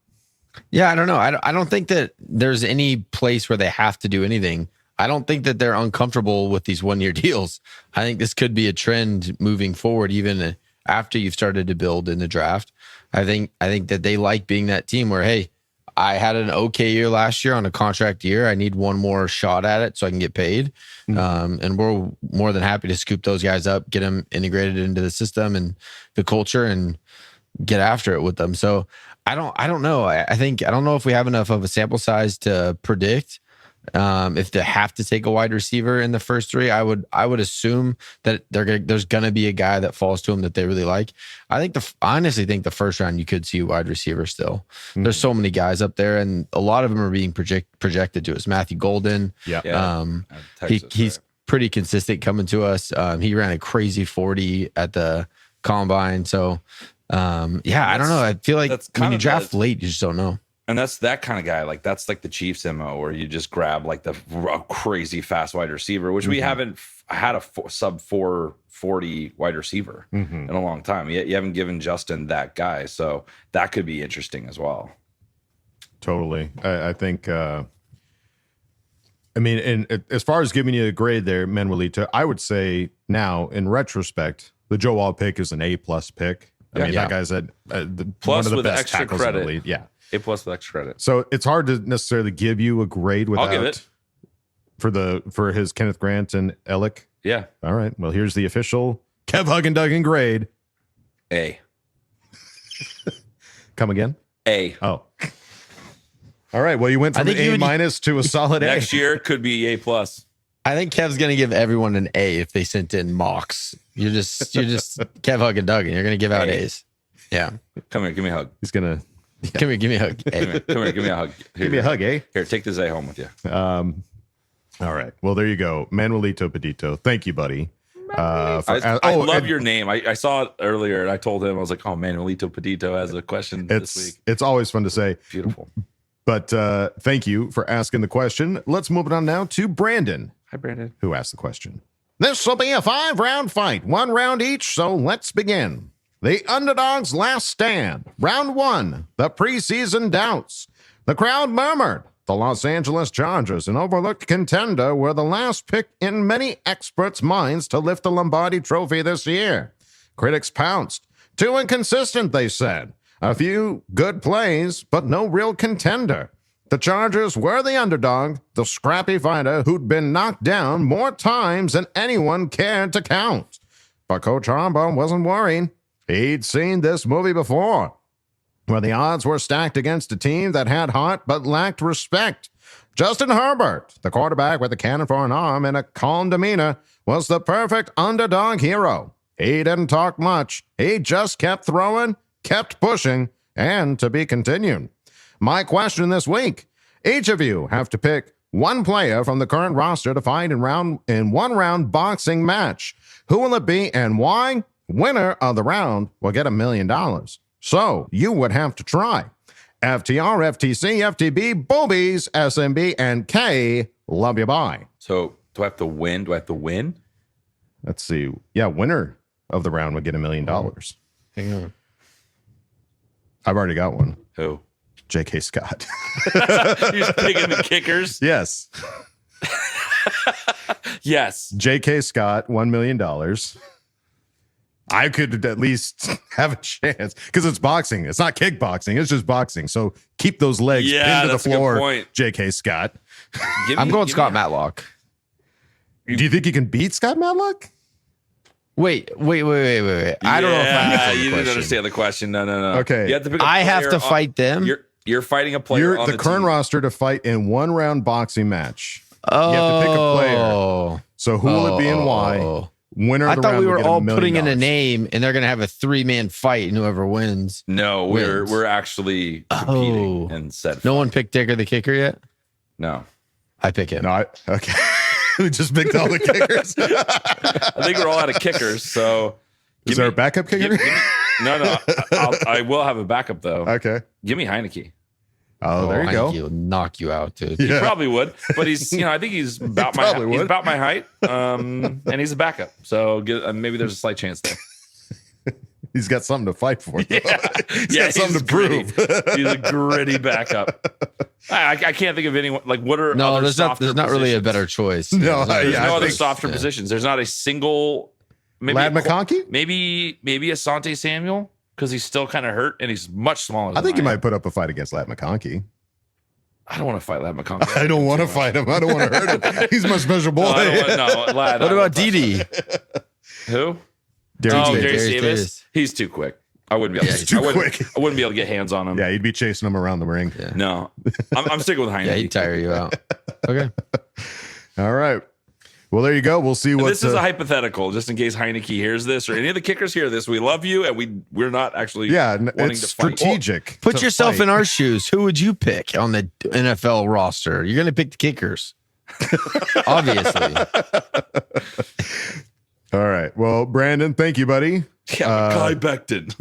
Yeah, I don't know. I don't think that there's any place where they have to do anything. I don't think that they're uncomfortable with these 1-year deals. I think this could be a trend moving forward, even after you've started to build in the draft. I think that they like being that team where, hey, I had an okay year last year on a contract year. I need one more shot at it so I can get paid. And we're more than happy to scoop those guys up, get them integrated into the system and the culture, and get after it with them. So I don't know. I don't know if we have enough of a sample size to predict if they have to take a wide receiver in the first 3. I would assume that there's gonna be a guy that falls to them that they really like. I honestly think the first round you could see a wide receiver still. There's so many guys up there, and a lot of them are being projected to us. Matthew Golden, he's pretty consistent coming to us. He ran a crazy 40 at the combine. So I don't know. I feel like when you draft late, you just don't know. And that's that kind of guy. Like that's like the Chiefs MO, where you just grab like the crazy fast wide receiver, which we haven't had a sub 440 wide receiver in a long time. You haven't given Justin that guy, so that could be interesting as well. Totally. I think. I mean, and as far as giving you a grade there, Manuelito, I would say now in retrospect, the Joe Wall pick is an A+ pick. I mean, that g's at plus one of the with best extra tackles credit. in the league. Yeah. A+ with extra credit. So it's hard to necessarily give you a grade without I'll give it for his Kenneth Grant and Ellick. Yeah. All right. Well, here's the official Kev Huggenduggen grade. A. Come again? A. Oh. All right. Well, you went from an A- to a solid A. Next year could be A+. I think Kev's gonna give everyone an A if they sent in mocks. You're just Kev Huggenduggen. You're gonna give out A's. Yeah. Come here, give me a hug. He's gonna. Yeah. Come here, give me a hug. Come here, give me a hug. Give me a hug, eh? Here, take this A home with you. All right. Well, there you go. Manuelito Pedito. Thank you, buddy. I love your name. I saw it earlier and I told him, I was like, oh, Manuelito Pedito has a question this week. It's always fun to say. Beautiful. But thank you for asking the question. Let's move it on now to Brandon. Hi, Brandon. Who asked the question. This will be a 5-round fight, 1 round each, so let's begin. The underdog's last stand. Round 1, the preseason doubts. The crowd murmured. The Los Angeles Chargers, an overlooked contender, were the last pick in many experts' minds to lift the Lombardi Trophy this year. Critics pounced. Too inconsistent, they said. A few good plays, but no real contender. The Chargers were the underdog, the scrappy fighter who'd been knocked down more times than anyone cared to count. But Coach Harbaugh wasn't worried. He'd seen this movie before, where the odds were stacked against a team that had heart but lacked respect. Justin Herbert, the quarterback with a cannon for an arm and a calm demeanor, was the perfect underdog hero. He didn't talk much. He just kept throwing, kept pushing, and to be continued. My question this week, each of you have to pick one player from the current roster to fight in 1-round boxing match. Who will it be and why? Winner of the round will get $1 million. So you would have to try. FTR, FTC, FTB, Boobies, SMB, and K. Love you, bye. So do I have to win? Do I have to win? Let's see. Yeah, winner of the round would get $1 million. Hang on. I've already got one. Who? J.K. Scott. You're just picking the kickers? Yes. Yes. J.K. Scott, $1 million. I could at least have a chance because it's boxing. It's not kickboxing. It's just boxing. So keep those legs pinned to the floor, J.K. Scott. I'm going Scott Matlock. Do you think you can beat Scott Matlock? Wait. I don't know if I you didn't understand the question. No. Okay. You have to pick a I have to fight them. You're fighting a player on the current team. roster to fight in 1-round boxing match. You have to pick a player. So who will it be and why? Winner of the round. I thought we were all putting in a name, and they're going to have a 3-man fight, and whoever wins. No, wins. we're actually competing and set. No one picked Dicker the kicker yet. No, I pick him. No, okay. We just picked all the kickers. I think we're all out of kickers. So, is there a backup kicker? No. I will have a backup though. Okay. Give me Heineke. Oh, there you go. He'll knock you out, dude. He probably would, but he's, I think he's about he's about my height, and he's a backup. So maybe there's a slight chance there. He's got something to fight for. Yeah, he's got something to prove. He's a gritty backup. I can't think of anyone like what are no. Other There's not really a better choice. No, there's no other softer positions. There's not a single. Maybe Lad McConkey. Maybe Asante Samuel because he's still kind of hurt and he's much smaller. I think he might put up a fight against Lad McConkey. I don't want to fight Lad McConkey. I don't want to fight him. I don't want to hurt him. He's my special boy. Lad. What about Didi? Who? Darius Davis. Darius Davis. Davis. He's too quick. I wouldn't be able to. too I wouldn't, quick. I wouldn't be able to get hands on him. Yeah, you'd be chasing him around the ring. Yeah. No, I'm sticking with Heineke. Yeah, he'd tire you out. Okay. All right. Well, there you go. We'll see what. This is a hypothetical, just in case Heineke hears this or any of the kickers hear this. We love you, and we're not actually. Yeah, wanting it's to fight. strategic. Put to yourself fight. in our shoes. Who would you pick on the NFL roster? You're going to pick the kickers. Obviously. All right. Well, Brandon, thank you, buddy. Yeah, Kai Becton.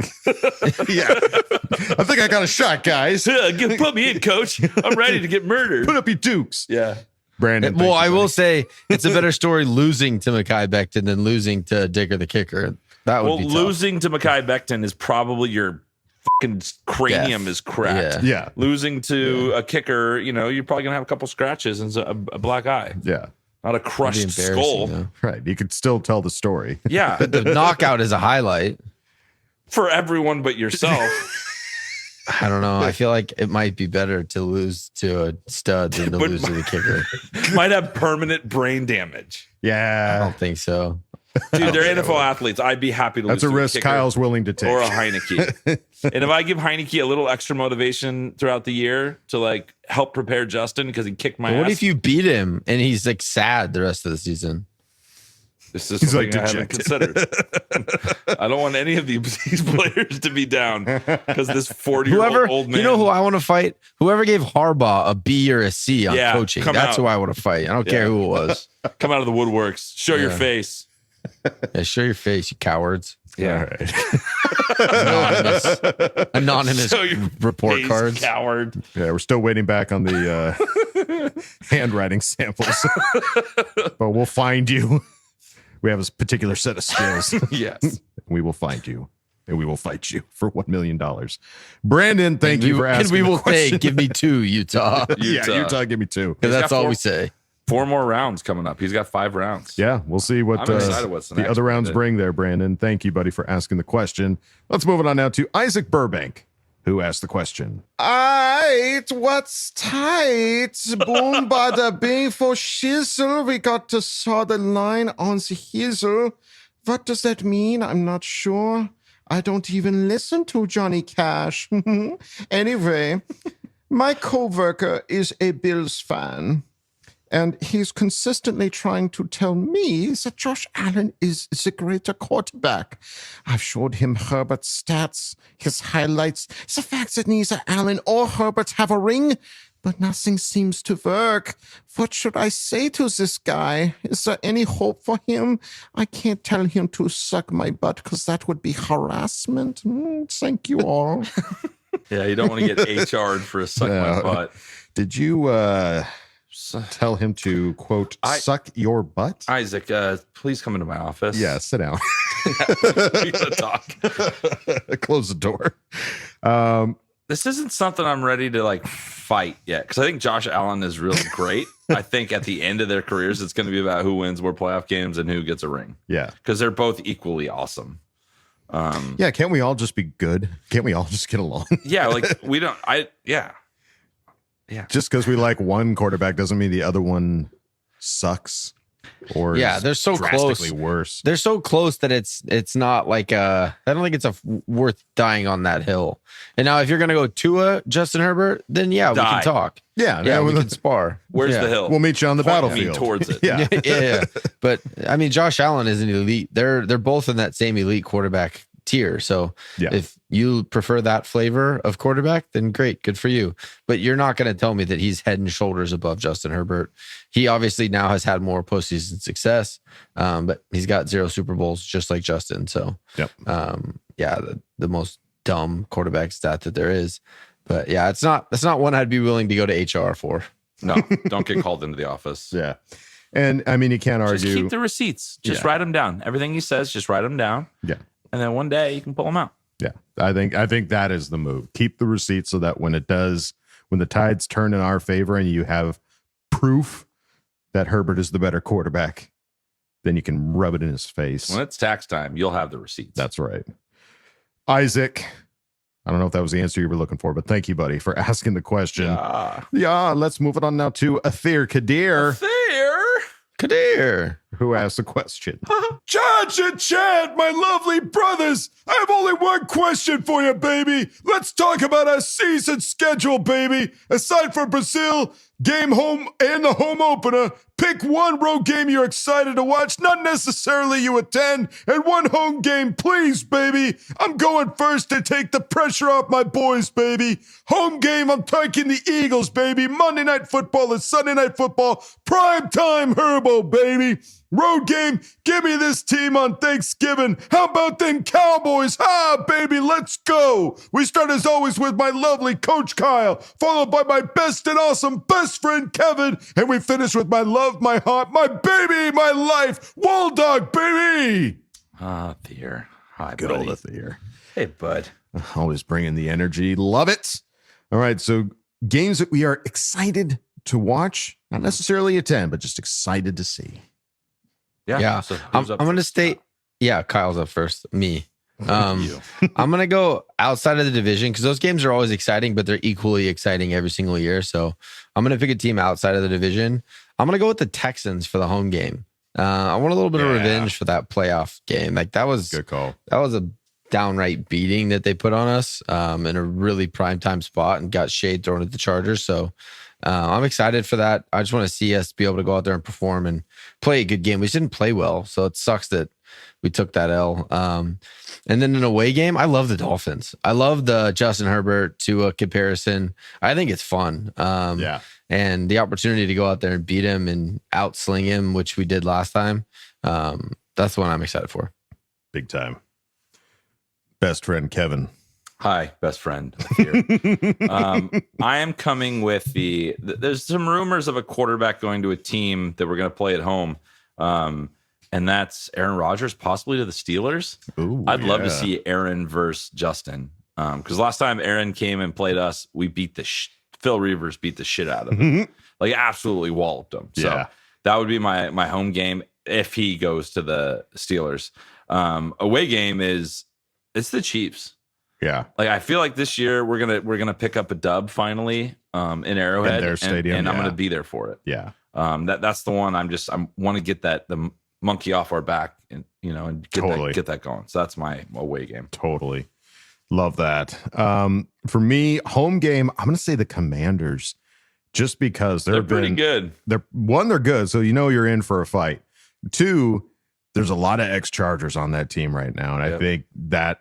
Yeah. I think I got a shot, guys. Put me in, coach. I'm ready to get murdered. Put up your dukes. Yeah. Brandon. Well, thank you, I will buddy. say it's a better story losing to Mekhi Becton than losing to Digger the kicker. That would be tough. Losing to Mekhi Becton is probably your fucking cranium Death. is cracked. Yeah. Losing to a kicker, you're probably gonna have a couple scratches and a black eye, Yeah. not a That'd be crushed embarrassing, skull. though. Right. You could still tell the story. Yeah, The knockout is a highlight. for everyone but yourself. I don't know. I feel like it might be better to lose to a stud than to But lose to the kicker. Might have permanent brain damage. I Yeah. don't think so. Dude, they're NFL athletes. I'd be happy to That's lose a to risk kicker Kyle's willing to take. or a Heineke. And if I give Heineke a little extra motivation throughout the year to like help prepare Justin because he kicked my But ass. what if you beat him and he's like sad the rest of the season? This is He's, something like, I haven't considered. I don't want any of these players to be down because this 40-year-old old man. You know who I want to fight? Whoever gave Harbaugh a B or a C on Yeah, coaching. come That's out. who I want to fight. I don't care who it was. come out of the woodworks, show your Yeah. face. Yeah, show your face, you cowards. Yeah. Anonymous Show your report face, cards. coward. Yeah, we're still waiting back on the handwriting samples. But we'll find you. We have a particular set of skills. Yes. We will find you. And we will fight you for $1 million. Brandon, thank you for asking. And we the will say, question. give me 2, Utah. Yeah, Utah, give me 2. Because He's that's got all 4 we say. 4 more rounds coming up. He's got 5 rounds. Yeah, we'll see what I'm excited what's the the next other one, rounds dude. bring there, Brandon. Thank you, buddy, for asking the question. Let's move it on now to Isaac Burbank, who asked the question. Aight, what's tight? Boom, bada bing for shizzle. We got to saw the line on the hizzle. What does that mean? I'm not sure. I don't even listen to Johnny Cash. Anyway, my coworker is a Bills fan. And he's consistently trying to tell me that Josh Allen is the greater quarterback. I've showed him Herbert's stats, his highlights, the fact that neither Allen or Herbert have a ring, but nothing seems to work. What should I say to this guy? Is there any hope for him? I can't tell him to suck my butt because that would be harassment. Thank you all. Yeah, you don't want to get HR'd for a suck my butt. Did you tell him to, quote, suck your butt? Isaac, please come into my office. Yeah, sit down. We gotta talk. Close the door. This isn't something I'm ready to like fight yet because I think Josh Allen is really great. I think at the end of their careers, it's going to be about who wins more playoff games and who gets a ring. Yeah. Because they're both equally awesome. Yeah, can't we all just be good? Can't we all just get along? Yeah, like we don't. Yeah. Just because we like one quarterback doesn't mean the other one sucks. Or Yeah, is they're so drastically close. worse. They're so close that it's not like I don't think it's worth dying on that hill. And now if you're gonna go to Justin Herbert, then yeah, we Die. can talk. Yeah, we can spar. Where's Yeah. the hill? We'll meet you on the Point me battlefield. towards it. Yeah. yeah. But I mean, Josh Allen is an elite. They're both in that same elite quarterback tier. So Yeah. if you prefer that flavor of quarterback, then great, good for you. But you're not going to tell me that he's head and shoulders above Justin Herbert. He obviously now has had more postseason success, but he's got 0 Super Bowls just like Justin. So Yep. yeah, the most dumb quarterback stat that there is. But yeah, that's not one I'd be willing to go to HR for. No, don't get called into the office. Yeah. And I mean, you can't Just argue. keep the receipts. Just Yeah. write them down. Everything he says, just write them down. Yeah. And then one day you can pull them out. Yeah. I think that is the move. Keep the receipts so that when the tides turn in our favor and you have proof that Herbert is the better quarterback, then you can rub it in his face. When it's tax time, you'll have the receipts. That's right. Isaac, I don't know if that was the answer you were looking for, but thank you, buddy, for asking the question. Yeah, let's move it on now to Athir Kadir. Kadir. Who asked the question? Judge and Chad, my lovely brothers, I have only one question for you, baby. Let's talk about our season schedule, baby. Aside from Brazil, game home and the home opener, pick one road game you're excited to watch, not necessarily you attend, and one home game, please, baby. I'm going first to take the pressure off my boys, baby. Home game, I'm taking the Eagles, baby. Monday Night Football and Sunday Night Football, prime time Herbo, baby. Road game, give me this team on Thanksgiving. How about them Cowboys? Baby, let's go. We start as always with my lovely Coach Kyle, followed by my best and awesome best friend Kevin, and we finish with my love, my heart, my baby, my life, Wall Dog, baby. Athir. Hi, Good buddy. old Athir. Hey, bud. Always bringing the energy. Love it. All right, so games that we are excited to watch, not necessarily attend, but just excited to see. Yeah. So I'm going to state, Kyle's up first. Me. I'm going to go outside of the division because those games are always exciting, but they're equally exciting every single year. So I'm going to pick a team outside of the division. I'm going to go with the Texans for the home game. I want a little bit of revenge for that playoff game. Like that was good call. That was a downright beating that they put on us in a really prime time spot and got shade thrown at the Chargers. So I'm excited for that. I just want to see us be able to go out there and perform and play a good game. We just didn't play well, so it sucks that we took that L. And then an away game, I love the Dolphins. I love the Justin Herbert to a comparison. I think it's fun. And the opportunity to go out there and beat him and outsling him, which we did last time, that's the one I'm excited for. Big time. Best friend Kevin. Hi, best friend. I am coming with there's some rumors of a quarterback going to a team that we're going to play at home. And that's Aaron Rodgers, possibly to the Steelers. Ooh, I'd love to see Aaron versus Justin. Because last time Aaron came and played us, we beat Phil Reavers beat the shit out of him. Like absolutely walloped him. So that would be my home game if he goes to the Steelers. Away game it's the Chiefs. Yeah. Like I feel like this year we're gonna pick up a dub finally in Arrowhead, in their stadium, and I'm gonna be there for it. Yeah. That's the one. I want to get the monkey off our back and get that going. So that's my away game. Totally. Love that. For me, home game, I'm gonna say the Commanders, just because they're pretty good. They're good, so you're in for a fight. Two, there's a lot of ex-Chargers on that team right now, and I think that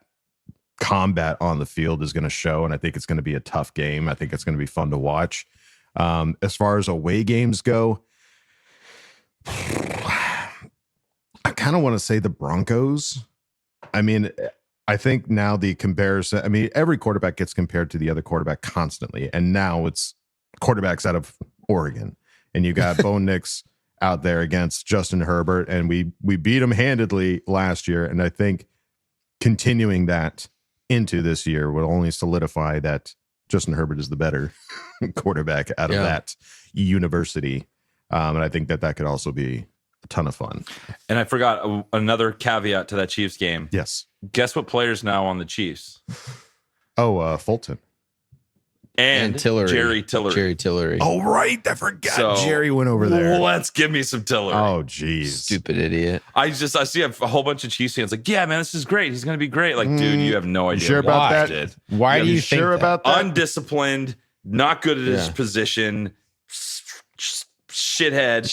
combat on the field is going to show, and I think it's going to be a tough game. I think it's going to be fun to watch. As far as away games go, I kind of want to say the Broncos. I mean, I think now the comparison, I mean, every quarterback gets compared to the other quarterback constantly, and now it's quarterbacks out of Oregon, and you got Bo Nix out there against Justin Herbert, and we beat him handedly last year, and I think continuing that into this year will only solidify that Justin Herbert is the better quarterback out of that university. And I think that could also be a ton of fun. And I forgot another caveat to that Chiefs game. Yes. Guess what player's now on the Chiefs? Fulton. And Tillery. Jerry Tillery. Oh, right. I forgot Jerry went over there. Let's give me some Tillery. Oh, geez. Stupid idiot. I see a whole bunch of Chiefs fans like, yeah, man, this is great. He's going to be great. Like, dude, you have no idea. Sure about that? Why do you think sure that? about that? Undisciplined, not good at his position, shithead,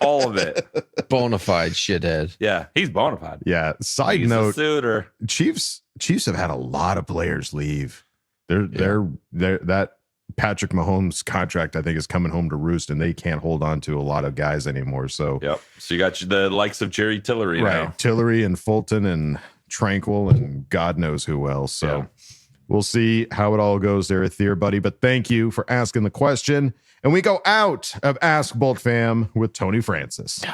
all of it. Bonafide shithead. Yeah, he's bonafide. Yeah. Side He's note, a suitor. Chiefs have had a lot of players leave. They're that Patrick Mahomes contract, I think, is coming home to roost, and they can't hold on to a lot of guys anymore. So So you got the likes of Jerry Tillery now. Tillery and Fulton and Tranquil and God knows who else. So we'll see how it all goes there, Athir, buddy. But thank you for asking the question. And we go out of Ask Boltfam with Tony Francis,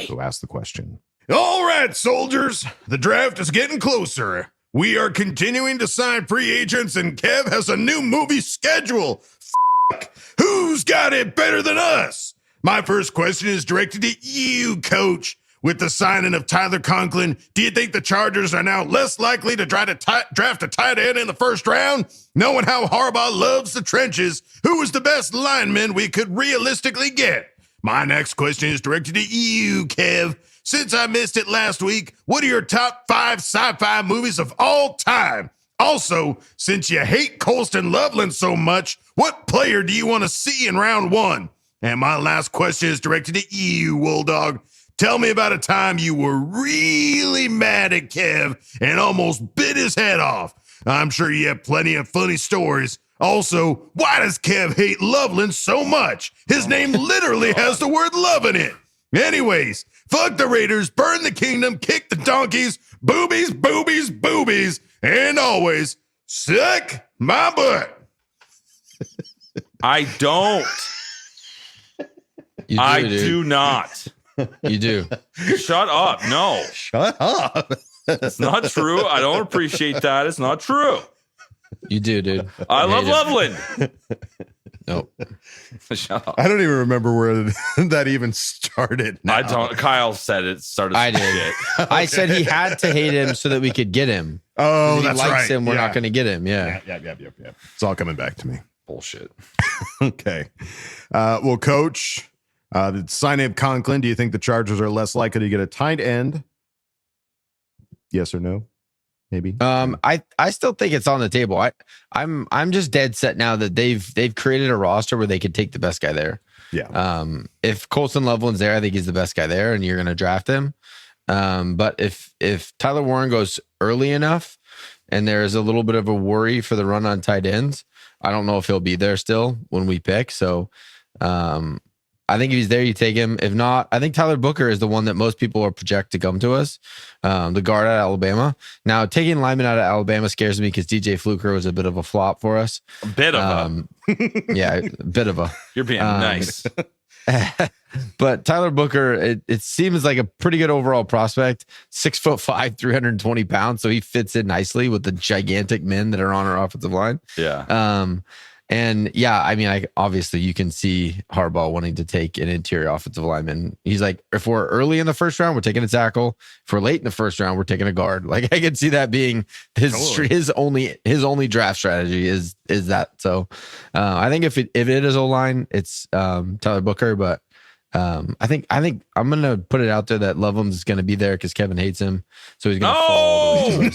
who asked the question. All right, soldiers, the draft is getting closer. We are continuing to sign free agents, and Kev has a new movie schedule. Who's got it better than us? My first question is directed at you, Coach. With the signing of Tyler Conklin, do you think the Chargers are now less likely to try to draft a tight end in the first round? Knowing how Harbaugh loves the trenches, who is the best lineman we could realistically get? My next question is directed to you, Kev. Since I missed it last week, what are your top 5 sci-fi movies of all time? Also, since you hate Colston Loveland so much, what player do you want to see in round 1? And my last question is directed to you, Wolldog. Tell me about a time you were really mad at Kev and almost bit his head off. I'm sure you have plenty of funny stories. Also, why does Kev hate Loveland so much? His name literally has the word love in it. Anyways, fuck the Raiders, burn the kingdom, kick the donkeys, boobies, boobies, boobies, and always suck my butt. I don't. I do not. You do. Shut up. No. Shut up. It's not true. I don't appreciate that. It's not true. You do, dude. I love Loveland. Nope. Shut up. I don't even remember where that even started. I don't. Kyle said it started. I did. Shit. I said he had to hate him so that we could get him. Oh, if that's he likes right. him, we're not going to get him. Yeah. Yep. It's all coming back to me. Bullshit. Okay. Well, Coach, the signing of Conklin, do you think the Chargers are less likely to get a tight end? Yes or no? Maybe. I still think it's on the table. I'm just dead set now that they've created a roster where they could take the best guy there. Yeah. If Colston Loveland's there, I think he's the best guy there, and you're going to draft him. But if Tyler Warren goes early enough, and there's a little bit of a worry for the run on tight ends, I don't know if he'll be there still when we pick. So, I think if he's there, you take him. If not, I think Tyler Booker is the one that most people are project to come to us. The guard out of Alabama. Now, taking lineman out of Alabama scares me because DJ Fluker was a bit of a flop for us. A bit of a bit of a. You're being nice. But Tyler Booker, it seems like a pretty good overall prospect. 6'5", 320 pounds, so he fits in nicely with the gigantic men that are on our offensive line. Yeah. And yeah, I mean, obviously you can see Harbaugh wanting to take an interior offensive lineman. He's like, if we're early in the first round, we're taking a tackle. If we're late in the first round, we're taking a guard. Like I could see that being his only draft strategy is that. So I think if it is O-line, it's Tyler Booker, but I think I'm gonna put it out there that Loveland's gonna be there because Kevin hates him, so he's gonna fall.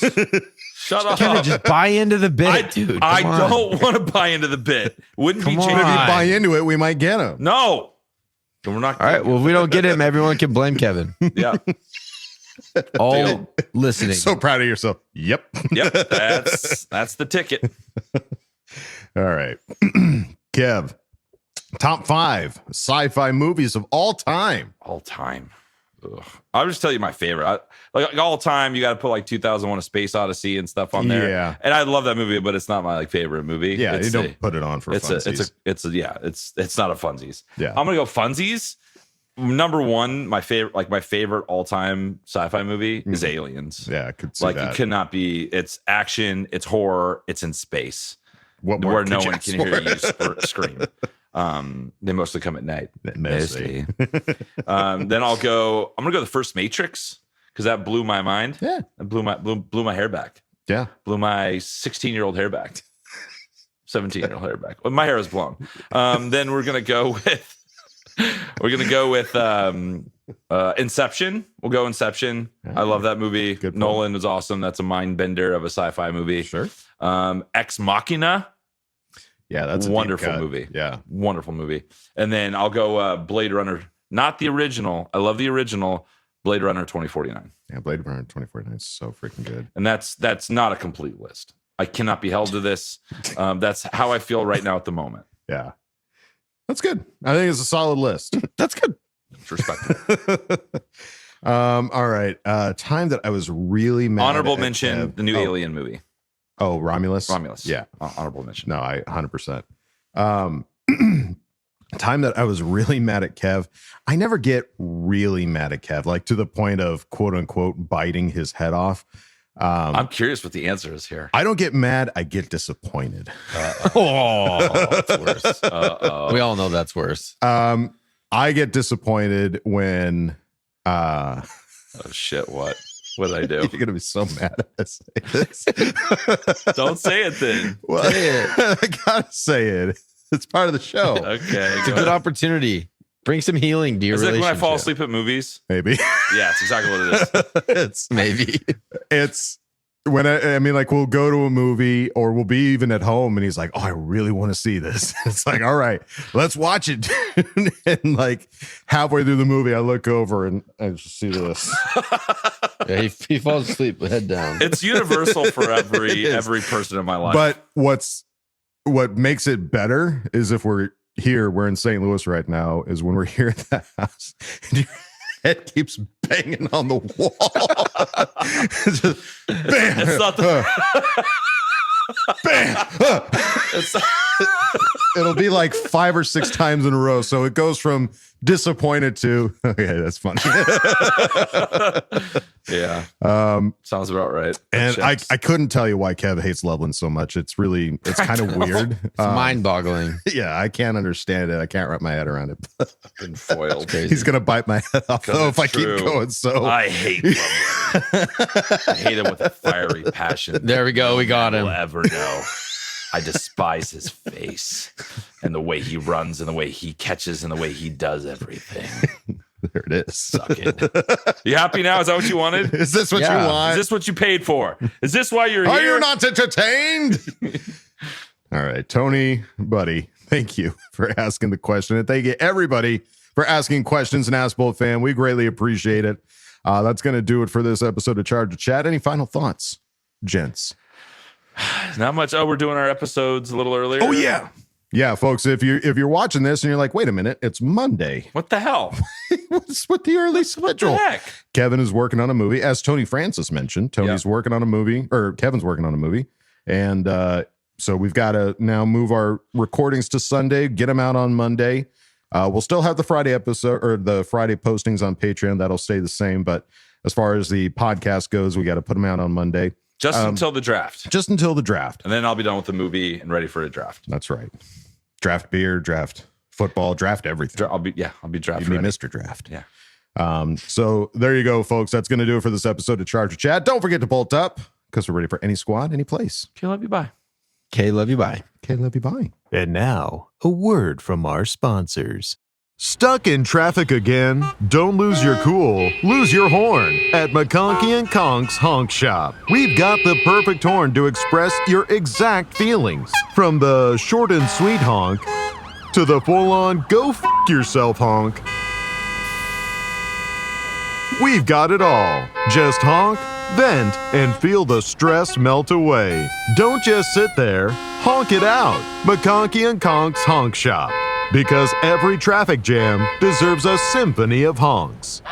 Shut up. Kevin, just buy into the bit, dude. I don't want to buy into the bit. Wouldn't be But if you changing. buy into it, we might get him. No. We're not. All right. Well, if we don't get him, everyone can blame Kevin. Yeah. All listening. So proud of yourself. Yep. Yep. That's the ticket. All right. Kev, top 5 sci-fi movies of all time. All time. Ugh. I'll just tell you my favorite. Like all time, you got to put like 2001: A Space Odyssey and stuff on there. Yeah. And I love that movie, but it's not my favorite movie. Yeah, it's you don't put it on for funsies. It's not a funsies. Yeah. I'm gonna go funsies. Number 1, my favorite all-time sci-fi movie is Aliens. Yeah, I could see like that. it could not be. It's action. It's horror. It's in space. What more where could no you one ask can for? hear you scream. They mostly come at night. Mostly. Then I'm gonna go the first Matrix because that blew my mind. Yeah. It blew my hair back. Yeah. Blew my 16-year-old hair back. 17-year-old hair back. Well, my hair was blown. Then we're gonna go with Inception. We'll go Inception. I love that movie. Good Nolan was awesome. That's a mind bender of a sci-fi movie. Sure. Ex Machina. Yeah, that's a wonderful deep cut. movie. Yeah. Wonderful movie. And then I'll go Blade Runner, not the original. I love the original Blade Runner 2049. Yeah, Blade Runner 2049 is so freaking good. And that's not a complete list. I cannot be held to this. That's how I feel right now at the moment. Yeah. That's good. I think it's a solid list. That's good. It's respectable. All right. Time that I was really mad Honorable at mention, Kev. the new Alien movie. Oh, Romulus? Romulus. Yeah. Honorable mention. No, I 100%. Time that I was really mad at Kev. I never get really mad at Kev, like to the point of quote unquote biting his head off. I'm curious what the answer is here. I don't get mad. I get disappointed. Oh, that's worse. We all know that's worse. I get disappointed when Oh shit! What did I do? You're gonna be so mad if I say this. Don't say it then. Well, Say it. I gotta say it. It's part of the show. Okay, It's a good opportunity. Bring some healing to your Is it when I relationship. fall asleep at movies? Maybe. Yeah, it's exactly what it is. It's Maybe. It's when I mean, like, we'll go to a movie or we'll be even at home and he's like, oh, I really want to see this. It's like, all right, let's watch it. And like halfway through the movie, I look over and I just see this. Yeah, he falls asleep with head down. It's universal for every person in my life. But what makes it better is if we're in St. Louis right now, is when we're here at the house and your head keeps banging on the wall. It's just, bam, it's not the bam. It'll be like 5 or 6 times in a row. So it goes from disappointed to, okay, that's funny. Yeah. Sounds about right. And I couldn't tell you why Kev hates Loveland so much. It's kind of weird. It's mind-boggling. Yeah, I can't understand it. I can't wrap my head around it. I've been foiled. He's gonna bite my head off though if I keep going. So I hate Loveland. I hate him with a fiery passion. There we go. We got him. Will ever know. I despise his face and the way he runs and the way he catches and the way he does everything. There it is. Suck it. You happy now? Is that what you wanted? Is this what you want? Is this what you paid for? Is this why you're Are here? you not entertained? All right, Tony, buddy, thank you for asking the question. And thank you, everybody, for asking questions and Ask Boltfam. We greatly appreciate it. That's going to do it for this episode of Charge of Chat. Any final thoughts, gents? Not much. Oh, we're doing our episodes a little earlier. Oh, yeah. Yeah, folks, if you're watching this and you're like, wait a minute, it's Monday. What the hell? What's with the early schedule? What the heck? Kevin is working on a movie. As Tony Francis mentioned, Tony's working on a movie, or Kevin's working on a movie. And so we've got to now move our recordings to Sunday, get them out on Monday. We'll still have the Friday episode or the Friday postings on Patreon. That'll stay the same. But as far as the podcast goes, we got to put them out on Monday. Just until the draft. Just until the draft. And then I'll be done with the movie and ready for a draft. That's right. Draft beer, draft football, draft everything. I'll be draft You'd ready. be Mr. Draft. Yeah. So there you go, folks. That's going to do it for this episode of Charge of Chat. Don't forget to bolt up because we're ready for any squad, any place. Okay, love you. Bye. Okay, love you. Bye. Okay, love you. Bye. And now, a word from our sponsors. Stuck in traffic again? Don't lose your cool. Lose your horn at McConkey and Conk's Honk Shop. We've got the perfect horn to express your exact feelings. From the short and sweet honk to the full-on go f*** yourself honk. We've got it all. Just honk, vent, and feel the stress melt away. Don't just sit there. Honk it out. McConkey and Conk's Honk Shop. Because every traffic jam deserves a symphony of honks.